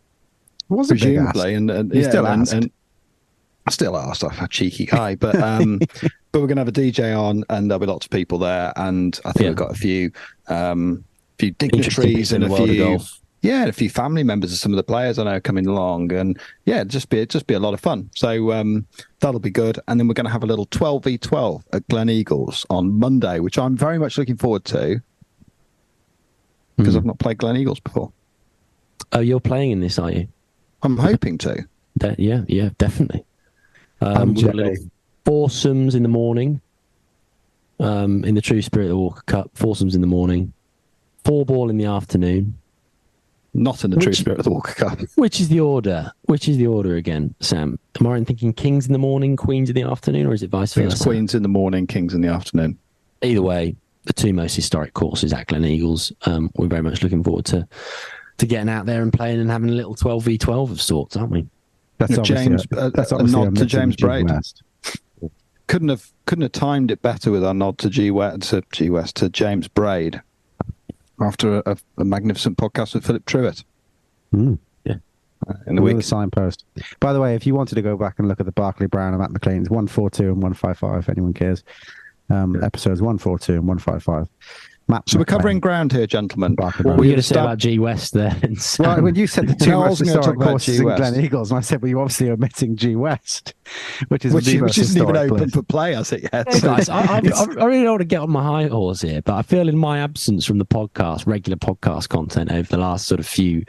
was presumably, and still asked. And I still asked. I'm a cheeky guy, but but we're going to have a DJ on, and there'll be lots of people there, and I think we've got a few dignitaries and a few family members of some of the players I know coming along, and just be a lot of fun. So that'll be good. And then we're going to have a little 12v12 at Gleneagles on Monday, which I'm very much looking forward to because I've not played Gleneagles before. Oh, you're playing in this, are you? I'm hoping to. Yeah, definitely. We've got little foursomes in the morning. In the true spirit of the Walker Cup, foursomes in the morning, 4-ball in the afternoon. Not in the true spirit of the Walker Cup. Which is the order? Which is the order again, Sam? Am I right in thinking kings in the morning, queens in the afternoon, or is it vice versa? It's queens in the morning, kings in the afternoon. Either way, the two most historic courses at Gleneagles. We're very much looking forward to getting out there and playing and having a little 12v12 of sorts, aren't we? That's a nod to James Braid. Couldn't have timed it better with our nod to to James Braid after a magnificent podcast with Philip Truitt. In the week. Signpost. By the way, if you wanted to go back and look at the Barclay Brown and Matt McClean, it's 142 and 155, if anyone cares. Episodes 142 and 155. So we're covering ground here, gentlemen. What were you going to say about G West there? Well, when you said the two most historic courses in Gleneagles, and I said, well, you're obviously omitting G West, which isn't even open for play as it yet. Hey guys, I really don't want to get on my high horse here, but I feel in my absence from the regular podcast content over the last sort of few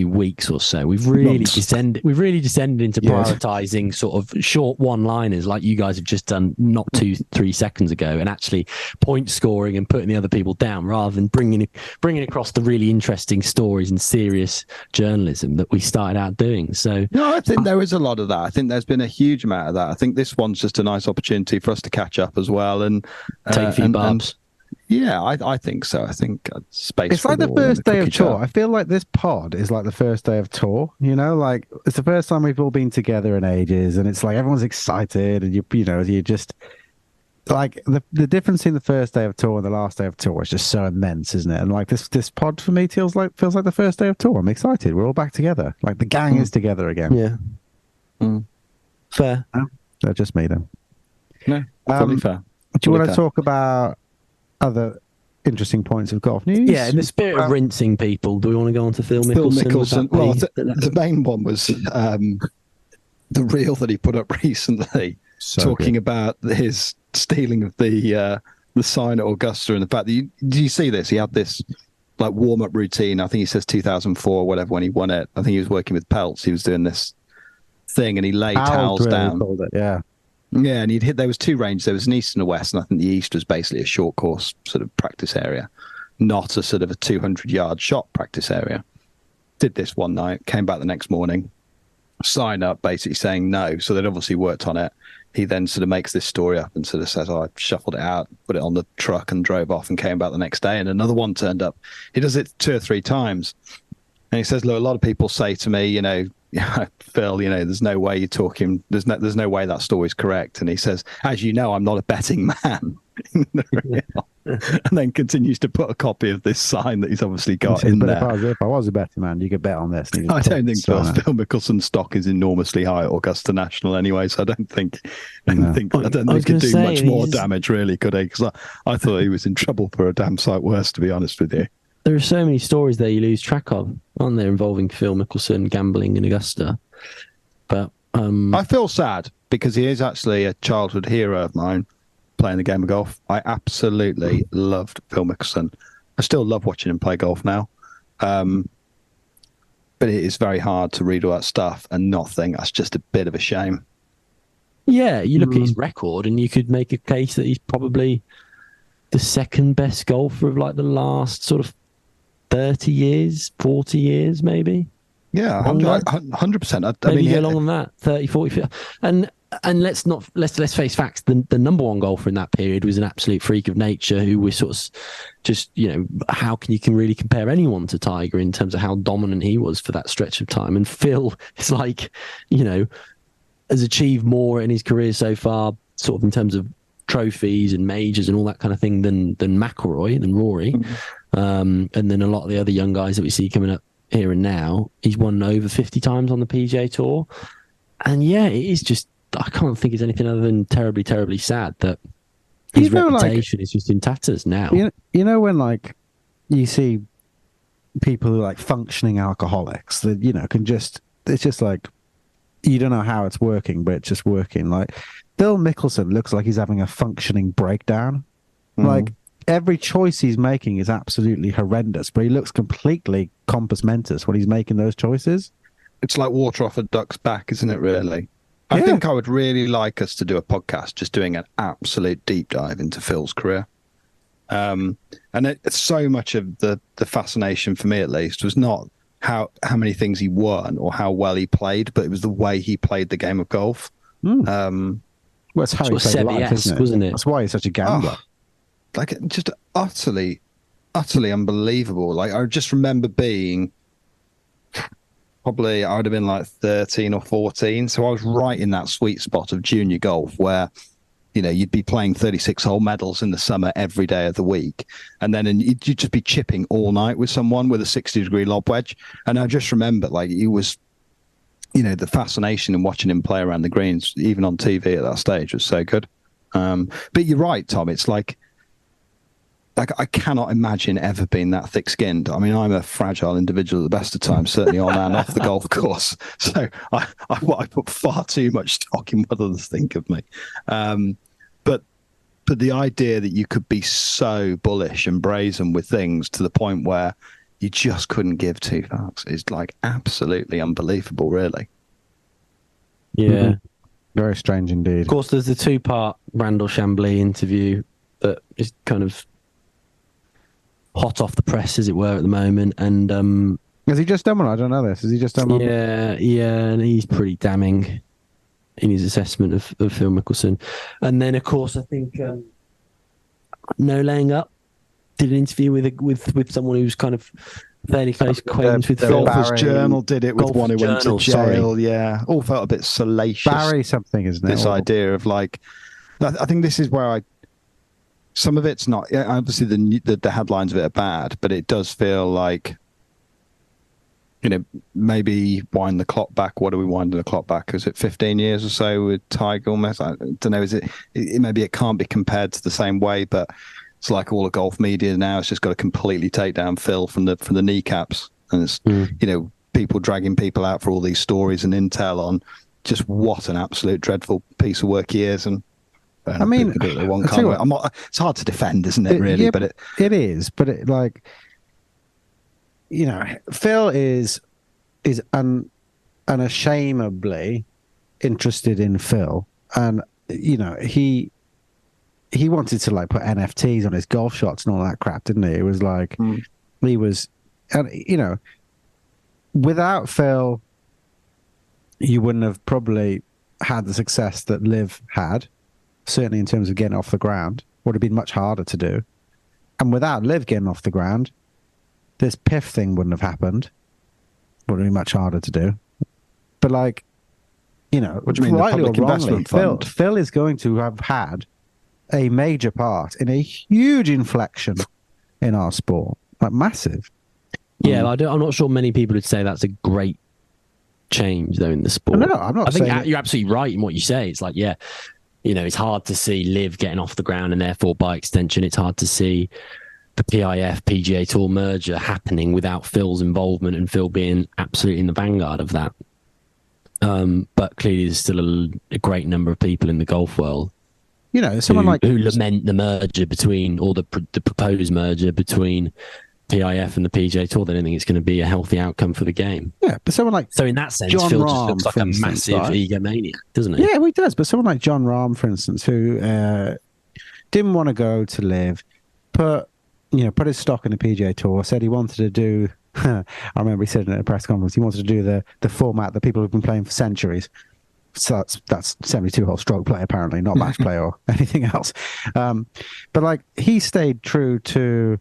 weeks or so, we've really descended into prioritizing sort of short one-liners like you guys have just done not 2-3 seconds ago, and actually point scoring and putting the other people down rather than bringing across the really interesting stories and serious journalism that we started out doing. So no, I think there is a lot of that. I think there's been a huge amount of that. I think this one's just a nice opportunity for us to catch up as well and take a few barbs. Yeah, I think so. I think space. It's like the first day of tour. I feel like this pod is like the first day of tour. You know, like it's the first time we've all been together in ages, and it's like everyone's excited, and you just like the difference in the first day of tour and the last day of tour is just so immense, isn't it? And like this pod for me feels like the first day of tour. I'm excited. We're all back together. Like the gang is together again. Yeah. Fair. That's just me then. No, fully fair. Do you want to talk about other interesting points of golf news? Yeah, in the spirit of rinsing people, do we want to go on to Phil Mickelson? Well, the main one was the reel that he put up recently, talking about his stealing of the sign at Augusta, and the fact that did you see this? He had this like warm up routine. I think he says 2004 or whatever when he won it. I think he was working with Peltz. He was doing this thing, and he laid towels down. Yeah, and there was two ranges. There was an east and a west, and I think the east was basically a short course sort of practice area, not a sort of a 200-yard shot practice area. Did this one night, came back the next morning, sign up basically saying no. So they'd obviously worked on it. He then sort of makes this story up and sort of says, I shuffled it out, put it on the truck and drove off and came back the next day, and another one turned up. He does it 2 or 3 times. And he says, look, a lot of people say to me, Phil, there's no way you're talking. There's no way that story's correct. And he says, as you know, I'm not a betting man. And then continues to put a copy of this sign that he's obviously got in there. If I was a betting man, you could bet on this. I don't think Phil Mickelson's stock is enormously high at Augusta National anyway, so I don't think he could do much more damage, really, could he? Because I thought he was in trouble for a damn sight worse, to be honest with you. There are so many stories there you lose track of, aren't there, involving Phil Mickelson gambling in Augusta? But I feel sad because he is actually a childhood hero of mine playing the game of golf. I absolutely loved Phil Mickelson. I still love watching him play golf now. But it is very hard to read all that stuff and not think that's just a bit of a shame. Yeah, you look at his record and you could make a case that he's probably the second best golfer of like the last sort of 30 years, 40 years, maybe. Yeah, 100%. Maybe go longer than that, 30, 40. And let's face facts. The number one golfer in that period was an absolute freak of nature who was sort of just, how can you really compare anyone to Tiger in terms of how dominant he was for that stretch of time? And Phil is like, has achieved more in his career so far, sort of in terms of trophies and majors and all that kind of thing than McIlroy, than Rory. And then a lot of the other young guys that we see coming up here and now. He's won over 50 times on the PGA Tour. And yeah, it is just, I can't think it's anything other than terribly, terribly sad that his reputation is just in tatters now. When you see people who are functioning alcoholics that, it's just like, you don't know how it's working, but it's just working. Like Phil Mickelson looks like he's having a functioning breakdown. Like every choice he's making is absolutely horrendous, but he looks completely compos mentis when he's making those choices. It's like water off a duck's back, isn't it, really? I think I would really like us to do a podcast just doing an absolute deep dive into Phil's career. And it's so much of the fascination for me, at least, was not how many things he won or how well he played, but it was the way he played the game of golf. Well, it's how he played life, isn't it? Wasn't it? That's why he's such a gambler. Just utterly unbelievable. I just remember being... Probably I would have been 13 or 14. So I was right in that sweet spot of junior golf where, you'd be playing 36-hole medals in the summer every day of the week. And then you'd just be chipping all night with someone with a 60-degree lob wedge. And I just remember it was, the fascination in watching him play around the greens, even on TV at that stage, was so good. But you're right, Tom. It's like I cannot imagine ever being that thick-skinned. I mean, I'm a fragile individual at the best of times, certainly on and off the golf course. So I put far too much stock in what others think of me. But the idea that you could be so bullish and brazen with things to the point where you just couldn't give two fucks is absolutely unbelievable, really. Yeah. Very strange indeed. Of course, there's the 2-part Randall Chambly interview that is kind of hot off the press, as it were, at the moment. And has he just done one? I don't know this. Has he just done one? Yeah, and he's pretty damning in his assessment of Phil Mickelson. And then, of course, I think No Laying Up did an interview with someone who's kind of fairly close acquaintance with Phil. Golfers Journal did it with Golfers one who went to jail. Yeah, all felt a bit salacious. Barry something, isn't it? This idea of I think this is where some of it's not. Obviously, the headlines of it are bad, but it does feel like, maybe wind the clock back. What are we winding the clock back? Is it 15 years or so with Tiger almost? I don't know. Is it maybe it can't be compared to the same way, but it's like all the golf media now. It's just got to completely take down Phil from the kneecaps, and it's people dragging people out for all these stories and intel on just what an absolute dreadful piece of work he is. And I mean, it's hard to defend, isn't it? Really, but it is. But Phil is unashamedly interested in Phil, and he wanted to put NFTs on his golf shots and all that crap, didn't he? It was he was, and without Phil, you wouldn't have probably had the success that Liv had. Certainly in terms of getting off the ground, would have been much harder to do. And without Liv getting off the ground, this PIF thing wouldn't have happened. Would have been much harder to do. But what do you mean, rightly the or public wrongly, investment fund? Phil is going to have had a major part in a huge inflection in our sport, massive. Yeah, I'm not sure many people would say that's a great change though in the sport. No, I'm not. I think you're absolutely right in what you say. It's it's hard to see Liv getting off the ground, and therefore, by extension, it's hard to see the PIF PGA Tour merger happening without Phil's involvement and Phil being absolutely in the vanguard of that. But clearly, there's still a great number of people in the golf world, someone who lament the merger between, or the proposed merger between PIF and the PGA Tour. They don't think it's going to be a healthy outcome for the game. Yeah, but someone so in that sense, John Phil Rahm, just looks like a massive egomaniac, doesn't he? Yeah, well, he does. But someone like John Rahm, for instance, who didn't want to go to Liv, put put his stock in the PGA Tour, said he wanted to do, I remember he said in a press conference, he wanted to do the format that people have been playing for centuries. So that's 72-hole stroke play, apparently, not match play or anything else. But like, he stayed true to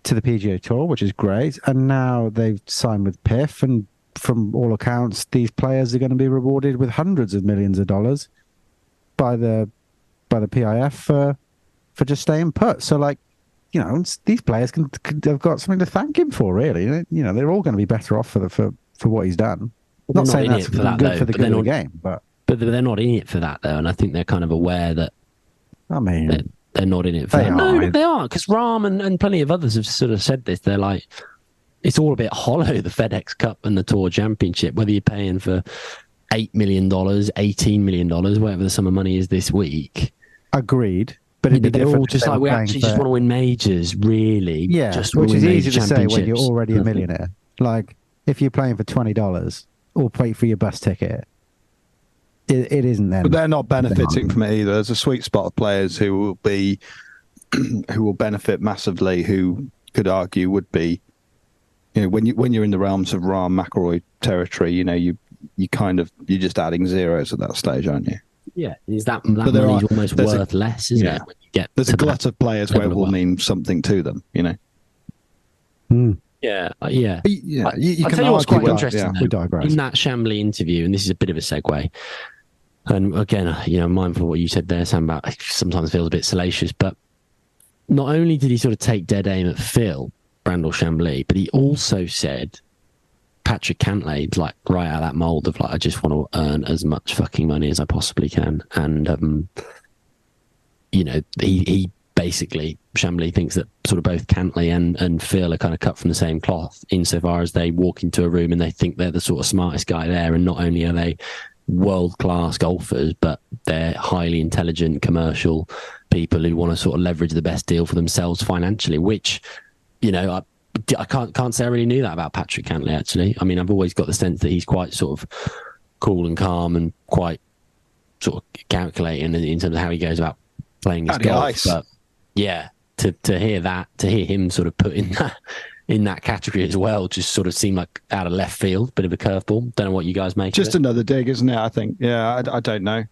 the PGA Tour, which is great. And now they've signed with PIF, and from all accounts, these players are going to be rewarded with hundreds of millions of dollars by the PIF for just staying put. So like, these players can have got something to thank him for, really. They're all going to be better off for what he's done. Not saying that's good for the good of the game, but they're not in it for that, though, and I think they're kind of aware that. I mean, they're not in it for that. No, they are, because Rahm and plenty of others have sort of said this. They're like, it's all a bit hollow, the FedEx Cup and the Tour Championship, whether you're paying for $8 million, $18 million, whatever the sum of money is this week. Agreed. But it'd be they're all just like, we actually just want to win majors, really. Yeah, just which is easy to say when you're already a millionaire. Like, if you're playing for $20 or pay for your bus ticket, it isn't them. But they're not benefiting from it either. There's a sweet spot of players who will benefit massively, who could argue would be, when you're in the realms of Rahm, McIlroy territory, you're just adding zeros at that stage, aren't you? Yeah, is that money's almost worth less, isn't it? When you get there's a glut of players where it will mean something to them, Yeah. You can tell you what's quite interesting, we digress. In that Chambly interview, and this is a bit of a segue, and again, mindful of what you said there, Sam, about sometimes feels a bit salacious, but not only did he sort of take dead aim at Phil, Brandel Chambly, but he also said Patrick Cantlay's like right out of that mould of like, I just want to earn as much fucking money as I possibly can. And, he basically, Chambly thinks that sort of both Cantlay and Phil are kind of cut from the same cloth insofar as they walk into a room and they think they're the sort of smartest guy there. And not only are they world-class golfers, but they're highly intelligent commercial people who want to sort of leverage the best deal for themselves financially, which, I can't say I really knew that about Patrick Cantlay, actually. I mean, I've always got the sense that he's quite sort of cool and calm and quite sort of calculating in terms of how he goes about playing his golf. Ice. But yeah, to hear him sort of put in that category as well, just sort of seemed like out of left field, bit of a curveball. Don't know what you guys make just of it. Another dig, isn't it? I think. Yeah, I don't know.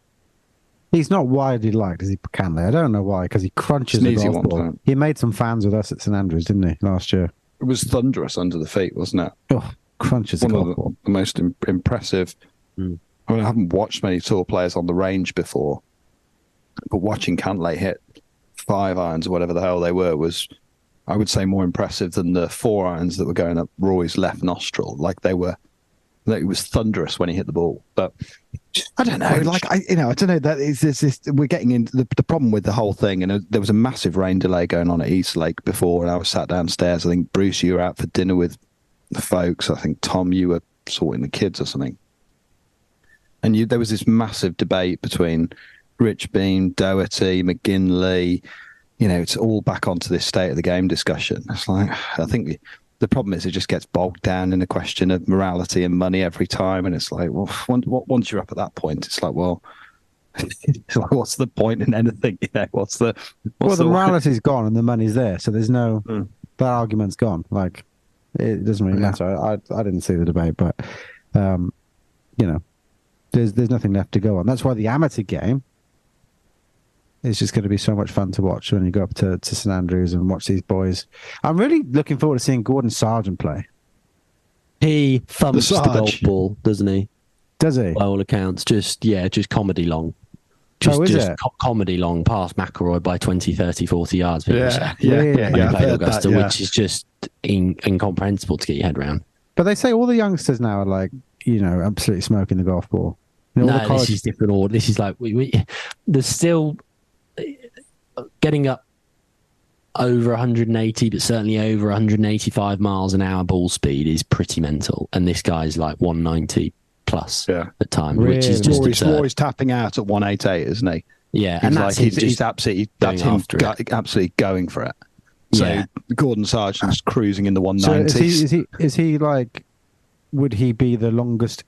He's not widely liked, is he, Cantlay? I don't know why, because he crunches the golf ball. He made some fans with us at St Andrews, didn't he, last year? It was thunderous under the feet, wasn't it? Oh, crunches the golf ball. The most impressive. I mean, I haven't watched many tour players on the range before, but watching Cantlay hit 5 irons or whatever the hell they were was, I would say, more impressive than the 4 irons that were going up Roy's left nostril. Like it was thunderous when he hit the ball. But I don't know. I don't know. That is this. We're getting into the problem with the whole thing. And there was a massive rain delay going on at Eastlake before, and I was sat downstairs. I think Bruce, you were out for dinner with the folks. I think Tom, you were sorting the kids or something. And there was this massive debate between Rich Beam, Doherty, McGinley. It's all back onto this state of the game discussion. It's like, I think the problem is it just gets bogged down in a question of morality and money every time. And it's like, well, once you're up at that point, it's like, well, what's the point in anything? The morality's gone and the money's there. So there's no, that argument's gone. Like, it doesn't really matter. I didn't see the debate, but, there's nothing left to go on. That's why the amateur game is just going to be so much fun to watch when you go up to St Andrews and watch these boys. I'm really looking forward to seeing Gordon Sargent play. He thumps the golf ball, doesn't he? Does he? By all accounts, just comedy long. Comedy long past McIlroy by 20, 30, 40 yards. Yeah. Played Augusta, which is just incomprehensible to get your head around. But they say all the youngsters now are like, absolutely smoking the golf ball. This is different order. This is like, there's still getting up over 180, but certainly over 185 miles an hour ball speed is pretty mental. And this guy's like 190 plus at times, which is just absurd. Roy's tapping out at 188, isn't he? Yeah, and he's absolutely absolutely going for it. So Gordon Sargent's cruising in the 190s. So is he like? Would he be the longest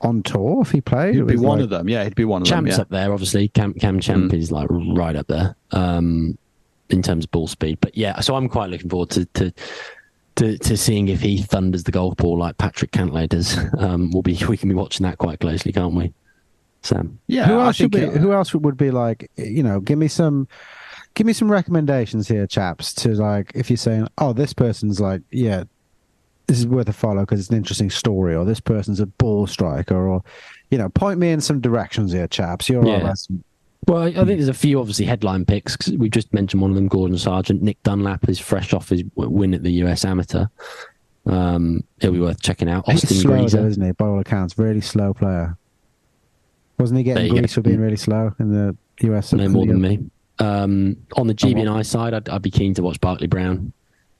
on tour if he played? He'd be one of them. Yeah, he'd be one of them. Champ's up there, obviously. Cam Champ is like right up there. in terms of ball speed. But yeah, so I'm quite looking forward to seeing if he thunders the golf ball like Patrick Cantlay does. We can be watching that quite closely, can't we, Sam? Yeah. Who else would be like, give me some recommendations here, chaps, to like, if you're saying, oh, this person's like, yeah, this is worth a follow because it's an interesting story, or this person's a ball striker, or, point me in some directions here, chaps. You're all right. Well, I think there's a few obviously headline picks. Cause we just mentioned one of them, Gordon Sargent. Nick Dunlap is fresh off his win at the US Amateur. He'll be worth checking out. He's Austin slow, Greaser, though, isn't he? By all accounts, really slow player. Wasn't he getting grease for being really slow in the US? No more than me. On the GB&I side, I'd be keen to watch Barclay Brown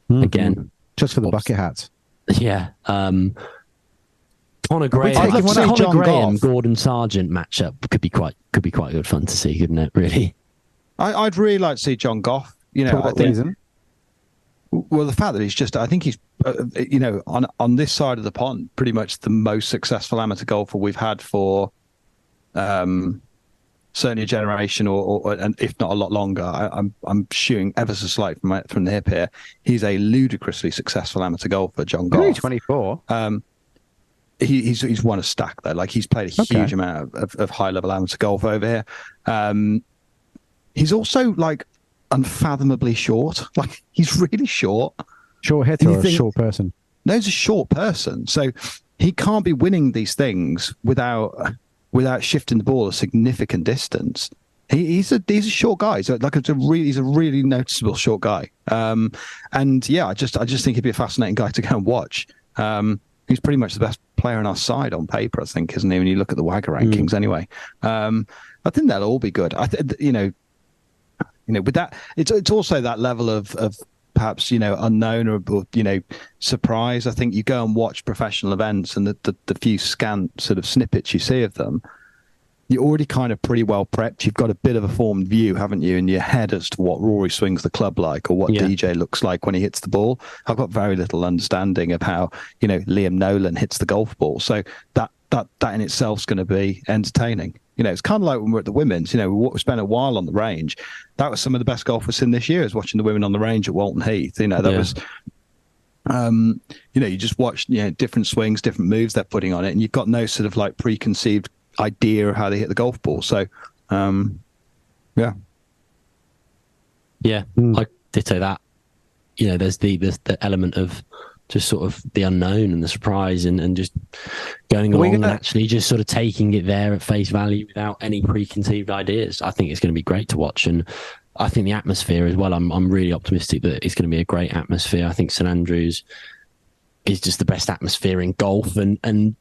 again, just for the bucket hats. Yeah. Connor Graham, Gordon Sargent matchup could be quite good fun to see, couldn't it? Really, I'd really like to see John Goff. I think. Well, the fact that I think he's, on this side of the pond, pretty much the most successful amateur golfer we've had for, certainly a generation, or if not a lot longer. I'm shooting ever so slight from the hip here. He's a ludicrously successful amateur golfer, John Goff. Only 24. He's won a stack though. Like, he's played a huge amount of high level amateur golf over here. He's also like unfathomably short. Like, he's really short. Short hitter or a short person? No, he's a short person. So he can't be winning these things without shifting the ball a significant distance. He's a short guy. He's a really noticeable short guy. And yeah, I just think he'd be a fascinating guy to go and watch. He's pretty much the best player on our side on paper, I think, isn't he? When you look at the WAGR rankings, anyway. I think that'll all be good. With that, it's also that level of perhaps unknown or surprise. I think you go and watch professional events, and the few scant sort of snippets you see of them, you're already kind of pretty well prepped. You've got a bit of a formed view, haven't you, in your head as to what Rory swings the club like, or what DJ looks like when he hits the ball. I've got very little understanding of how Liam Nolan hits the golf ball, so that in itself is going to be entertaining. It's kind of like when we're at the women's. We spent a while on the range. That was some of the best golf we've seen this year, is watching the women on the range at Walton Heath. Was. You just watch different swings, different moves they're putting on it, and you've got no sort of like preconceived idea of how they hit the golf ball. So I ditto that. There's the element of just sort of the unknown and the surprise, and just going along and actually just sort of taking it there at face value without any preconceived ideas. I think it's going to be great to watch, and I think the atmosphere as well. I'm really optimistic that it's going to be a great atmosphere. I think St Andrews is just the best atmosphere in golf, and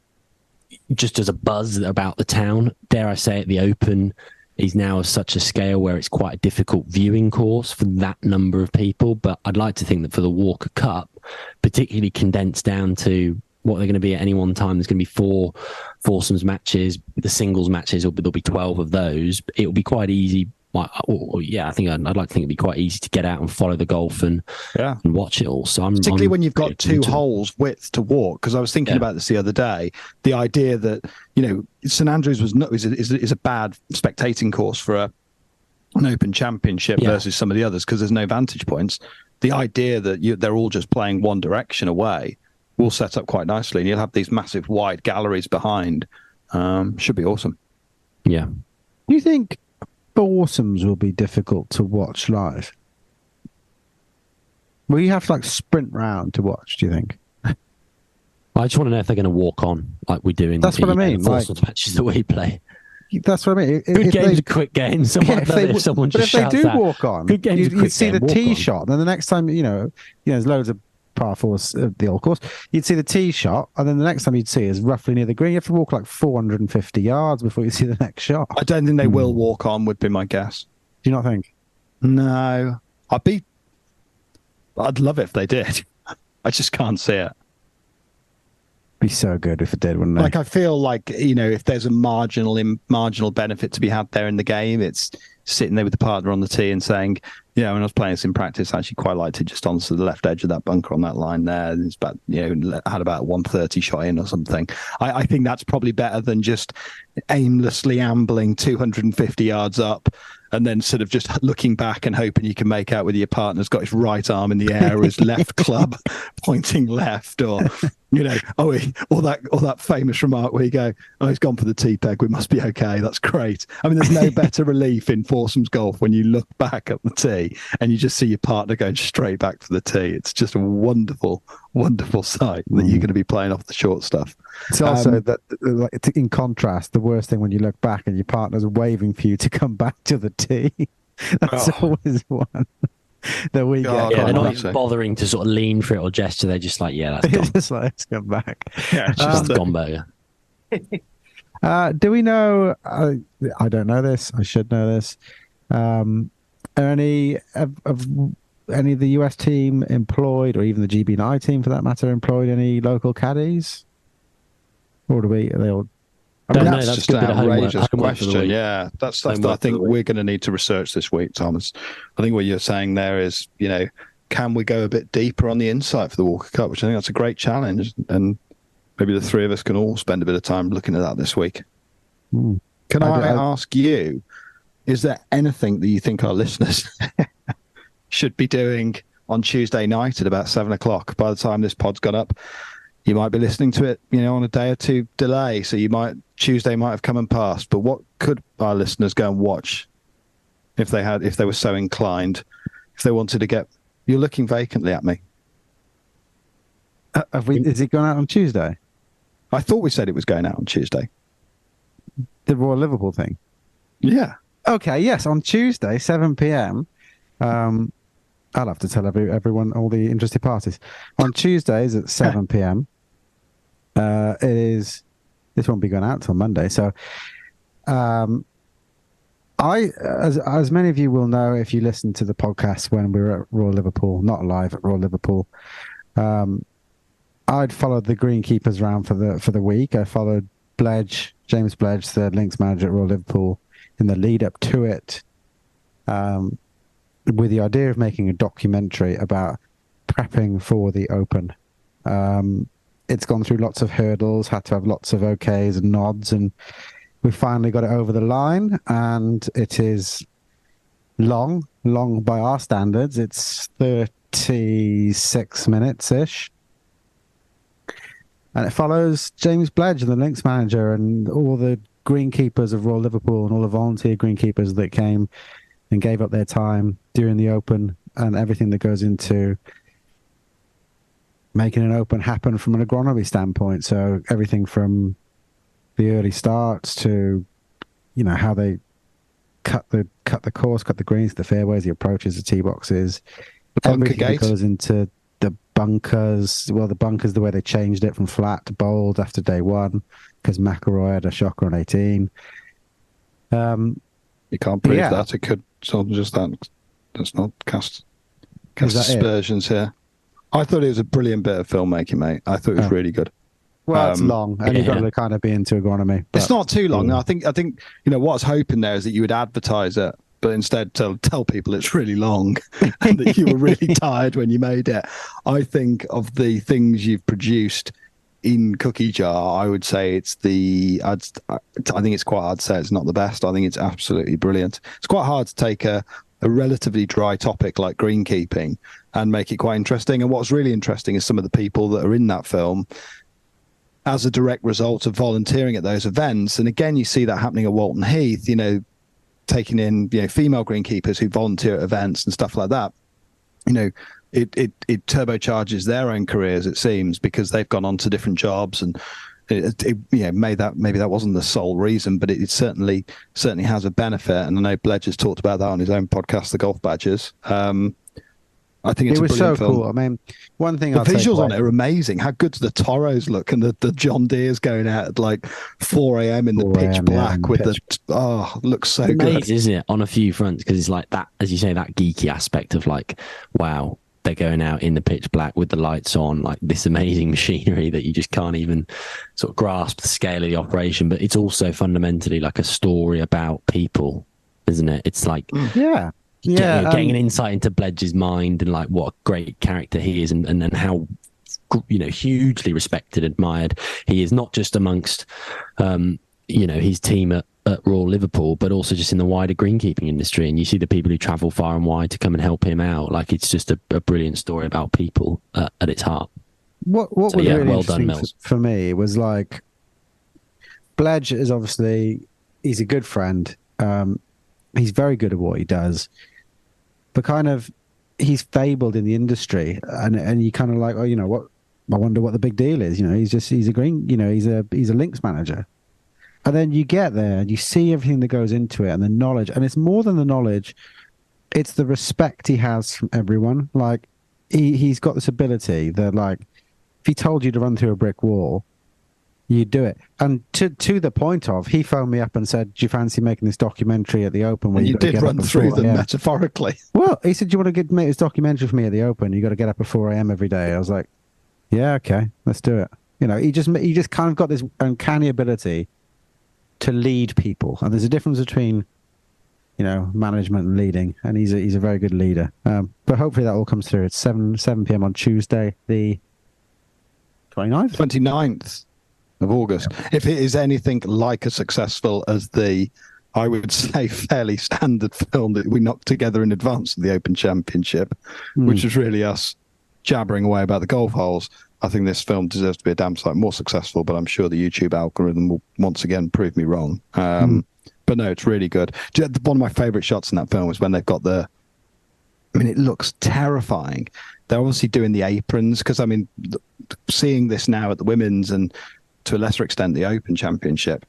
just as a buzz about the town. Dare I say it, the Open is now of such a scale where it's quite a difficult viewing course for that number of people. But I'd like to think that for the Walker Cup, particularly condensed down to what they're going to be at any one time, there's going to be 4 foursomes matches. The singles matches, there'll be 12 of those. It will be quite easy. I think I'd like to think it'd be quite easy to get out and follow the golf and watch it all. So particularly when you've got 2 holes width to walk, because I was thinking about this the other day. The idea that St Andrews is a bad spectating course for an Open Championship versus some of the others, because there's no vantage points. The idea that they're all just playing one direction away will set up quite nicely, and you'll have these massive wide galleries behind. Should be awesome. Yeah. Do you think foursomes will be difficult to watch live? Will you have to sprint round to watch, do you think? I just want to know if they're going to walk on like we do in That's what I mean. Foursomes matches that we play. That's what I mean. Good games are quick games. Someone just if they do that. walk on, good games you'd see the tee shot. Then the next time, there's loads of par fours of the old course. You'd see the tee shot, and then the next time you'd see is roughly near the green. You have to walk 450 yards before you see the next shot. I don't think they will walk on, would be my guess. Do you not think? No. I'd love it if they did. I just can't see it. Be so good if it did, wouldn't it? I feel like, if there's a marginal benefit to be had there in the game, it's sitting there with the partner on the tee and saying, when I was playing this in practice, I actually quite liked it just onto the left edge of that bunker on that line there. It's about, had about 130 shot in or something. I think that's probably better than just aimlessly ambling 250 yards up and then sort of just looking back and hoping you can make out whether your partner's got his right arm in the air or his left club pointing left, or or that famous remark where you go, "Oh, he's gone for the tee peg. We must be okay." That's great. I mean, there's no better relief in foursomes golf when you look back at the tee and you just see your partner going straight back for the tee. It's just a wonderful, wonderful sight that you're going to be playing off the short stuff. It's also that, in contrast, the worst thing when you look back and your partner's waving for you to come back to the tee. That's always one that we get. Yeah, they're not even bothering to sort of lean for it or gesture. They're just like, yeah, that's gone. Just like, let's come back. Yeah, it's just gone burger. Do we know? I don't know this. I should know this. Are any of the US team employed, or even the GB&I team for that matter, employed any local caddies? Or are they all? I mean, that's just an outrageous question. Yeah, that's stuff that I think we're going to need to research this week, Thomas. I think what you're saying there is, can we go a bit deeper on the insight for the Walker Cup, which I think that's a great challenge, and maybe the three of us can all spend a bit of time looking at that this week. Can I ask you, is there anything that you think our listeners should be doing on Tuesday night at about 7:00? By the time this pod's gone up, you might be listening to it, on a day or two delay. So Tuesday might have come and passed. But what could our listeners go and watch if they were so inclined, if they wanted to get? You're looking vacantly at me. Is it going out on Tuesday? I thought we said it was going out on Tuesday. The Royal Liverpool thing. Yeah. Okay. Yes, on Tuesday, 7 p.m. I'll have to tell everyone, all the interested parties. On Tuesdays at 7 p.m. This won't be going out till Monday. So, as many of you will know, if you listen to the podcast when we were at Royal Liverpool, not live at Royal Liverpool, I'd followed the greenkeepers around for the week. I followed James Bledge, the links manager at Royal Liverpool, in the lead up to it, with the idea of making a documentary about prepping for the Open. It's gone through lots of hurdles, had to have lots of okays and nods, and we finally got it over the line, and it is long by our standards. It's 36 minutes-ish. And it follows James Bledge, the links manager, and all the greenkeepers of Royal Liverpool and all the volunteer greenkeepers that came and gave up their time during the Open, and everything that goes into making an Open happen from an agronomy standpoint. So everything from the early starts to, how they cut the course, cut the greens, the fairways, the approaches, the tee boxes. The bunker everything gate. that goes into the bunkers. Well, the bunkers, the way they changed it from flat to bowled after day one, because McIlroy had a shocker on 18. You can't prove that. It could sort of just that. Let's not cast aspersions here. I thought it was a brilliant bit of filmmaking, mate. I thought it was really good. Well, it's long, and you've got to kind of be into agronomy. It's not too long. I think what I was hoping there is that you would advertise it, but instead tell people it's really long and that you were really tired when you made it. I think of the things you've produced in Cookie Jar, I would say I think it's quite hard to say it's not the best. I think it's absolutely brilliant. It's quite hard to take a relatively dry topic like greenkeeping and make it quite interesting. And what's really interesting is some of the people that are in that film as a direct result of volunteering at those events. And again, you see that happening at Walton Heath, taking in, female greenkeepers who volunteer at events and stuff like that. It turbocharges their own careers, it seems, because they've gone on to different jobs, and maybe that wasn't the sole reason, but it certainly has a benefit. And I know Bledge has talked about that on his own podcast, The Golf Badgers. I think it was so cool. I mean, one thing the visuals on it are amazing. How good do the Toros look, and the John Deere's going out at like 4 a.m. in the pitch black with looks so good. Amazing, isn't it? On a few fronts, because it's like that, as you say, that geeky aspect of like, wow, they're going out in the pitch black with the lights on, like this amazing machinery that you just can't even sort of grasp the scale of the operation. But it's also fundamentally like a story about people, isn't it? It's like, getting an insight into Bledge's mind and like what a great character he is, and how hugely respected, admired he is, not just amongst his team at at Royal Liverpool, but also just in the wider greenkeeping industry. And you see the people who travel far and wide to come and help him out. Like, it's just a brilliant story about people at its heart. What was yeah, really well done, interesting Mills. for me was like, Bledge is obviously, he's a good friend. He's very good at what he does, but kind of he's fabled in the industry, and you kind of like, oh, you know what? I wonder what the big deal is. You know, he's a green, you know, he's a links manager. And then you get there and you see everything that goes into it and the knowledge. And it's more than the knowledge. It's the respect he has from everyone. Like, he's got this ability that, like, if he told you to run through a brick wall, you'd do it. And to the point of, he phoned me up and said, do you fancy making this documentary at the Open? Where you did run through them metaphorically. Well, he said, do you want to make this documentary for me at the Open? You got to get up at 4 a.m. every day. I was like, yeah, okay, let's do it. You know, he just kind of got this uncanny ability to lead people, and there's a difference between, you know, management and leading, and he's a very good leader. But hopefully that all comes through. It's 7 p.m. on Tuesday, the 29th of August. Yeah. If it is anything like as successful as the, I would say, fairly standard film that we knocked together in advance of the Open Championship, which was really us jabbering away about the golf holes, I think this film deserves to be a damn sight more successful, but I'm sure the YouTube algorithm will once again prove me wrong. But no, it's really good. One of my favourite shots in that film is when they've got it looks terrifying. They're obviously doing the aprons, because, I mean, seeing this now at the women's and to a lesser extent the Open Championship,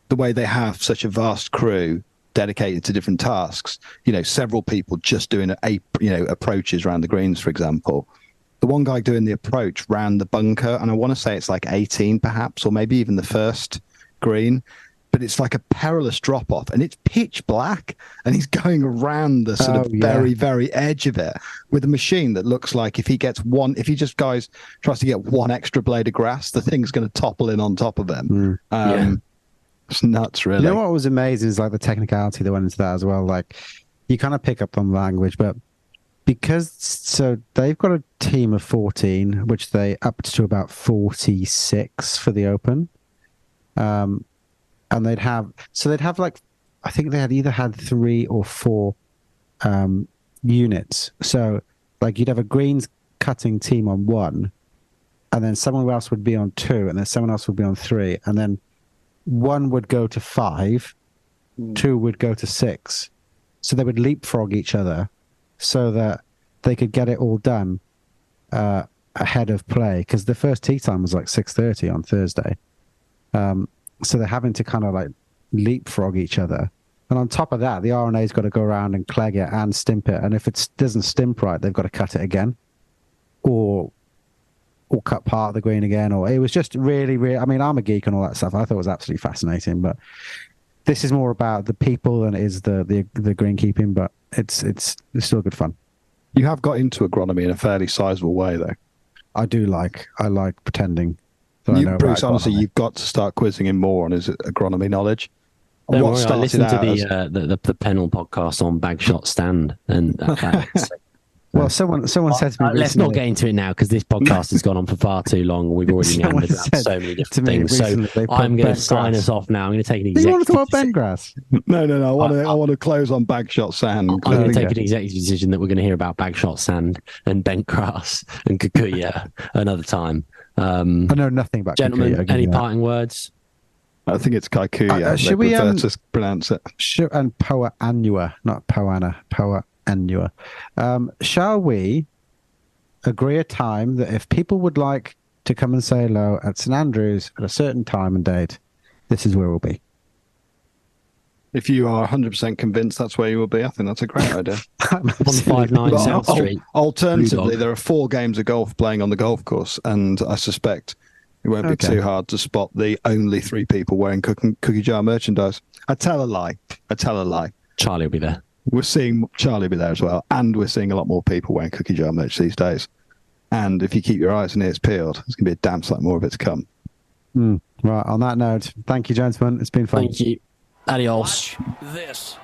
the way they have such a vast crew dedicated to different tasks, you know, several people just doing approaches around the greens, for example. The one guy doing the approach ran the bunker, and I want to say it's like 18 perhaps, or maybe even the first green, but it's like a perilous drop-off, and it's pitch black, and he's going around the sort of very, very edge of it with a machine that looks like if he tries to get one extra blade of grass, the thing's going to topple in on top of him. It's nuts, really. You know what was amazing is like the technicality that went into that as well. Like, you kind of pick up on language, but so they've got a team of 14, which they upped to about 46 for the Open. And they'd have like, I think they had either had 3 or 4 units. So like, you'd have a greens cutting team on 1, and then someone else would be on 2, and then someone else would be on 3, and then 1 would go to 5, 2 would go to 6. So they would leapfrog each other so that they could get it all done ahead of play, because the first tee time was like 6:30 on Thursday. So they're having to kind of like leapfrog each other. And on top of that, the RNA's got to go around and clegg it and stimp it. And if it doesn't stimp right, they've got to cut it again, or cut part of the green again. Or it was just really, really, I mean, I'm a geek and all that stuff. I thought it was absolutely fascinating, but this is more about the people than it is the greenkeeping, but it's still good fun. You have got into agronomy in a fairly sizable way, though. I like pretending. Bruce, honestly, you've got to start quizzing him more on his agronomy knowledge. Don't worry, I listened to the Pennell podcast on Bagshot Stand, and well, someone said to me recently, let's not get into it now, because this podcast has gone on for far too long, and we've already meandered around so many different things. So I'm going to sign us off now. I'm going to take an executive. You want to talk about Bentgrass? No. I want to close on Bagshot Sand. I'm going to take an executive decision that we're going to hear about Bagshot Sand and Bentgrass and Kikuya another time. I know nothing about gentlemen. Kikuya, any parting words? I think it's Kikuya. Should we to pronounce it? And Poa Annua, not Poana. Poa Annua. Shall we agree a time that if people would like to come and say hello at St Andrews at a certain time and date, this is where we'll be? If you are 100% convinced that's where you will be, I think that's a great idea. 159 South Street. Alternatively, there are 4 games of golf playing on the golf course, and I suspect it won't be too hard to spot the only 3 people wearing cookie jar merchandise. I tell a lie. Charlie will be there. We're seeing Charlie be there as well, and we're seeing a lot more people wearing cookie jar merch these days. And if you keep your eyes and ears peeled, there's going to be a damn sight more of it to come. Right, on that note, thank you, gentlemen. It's been fun. Thank you. Adios. Watch this.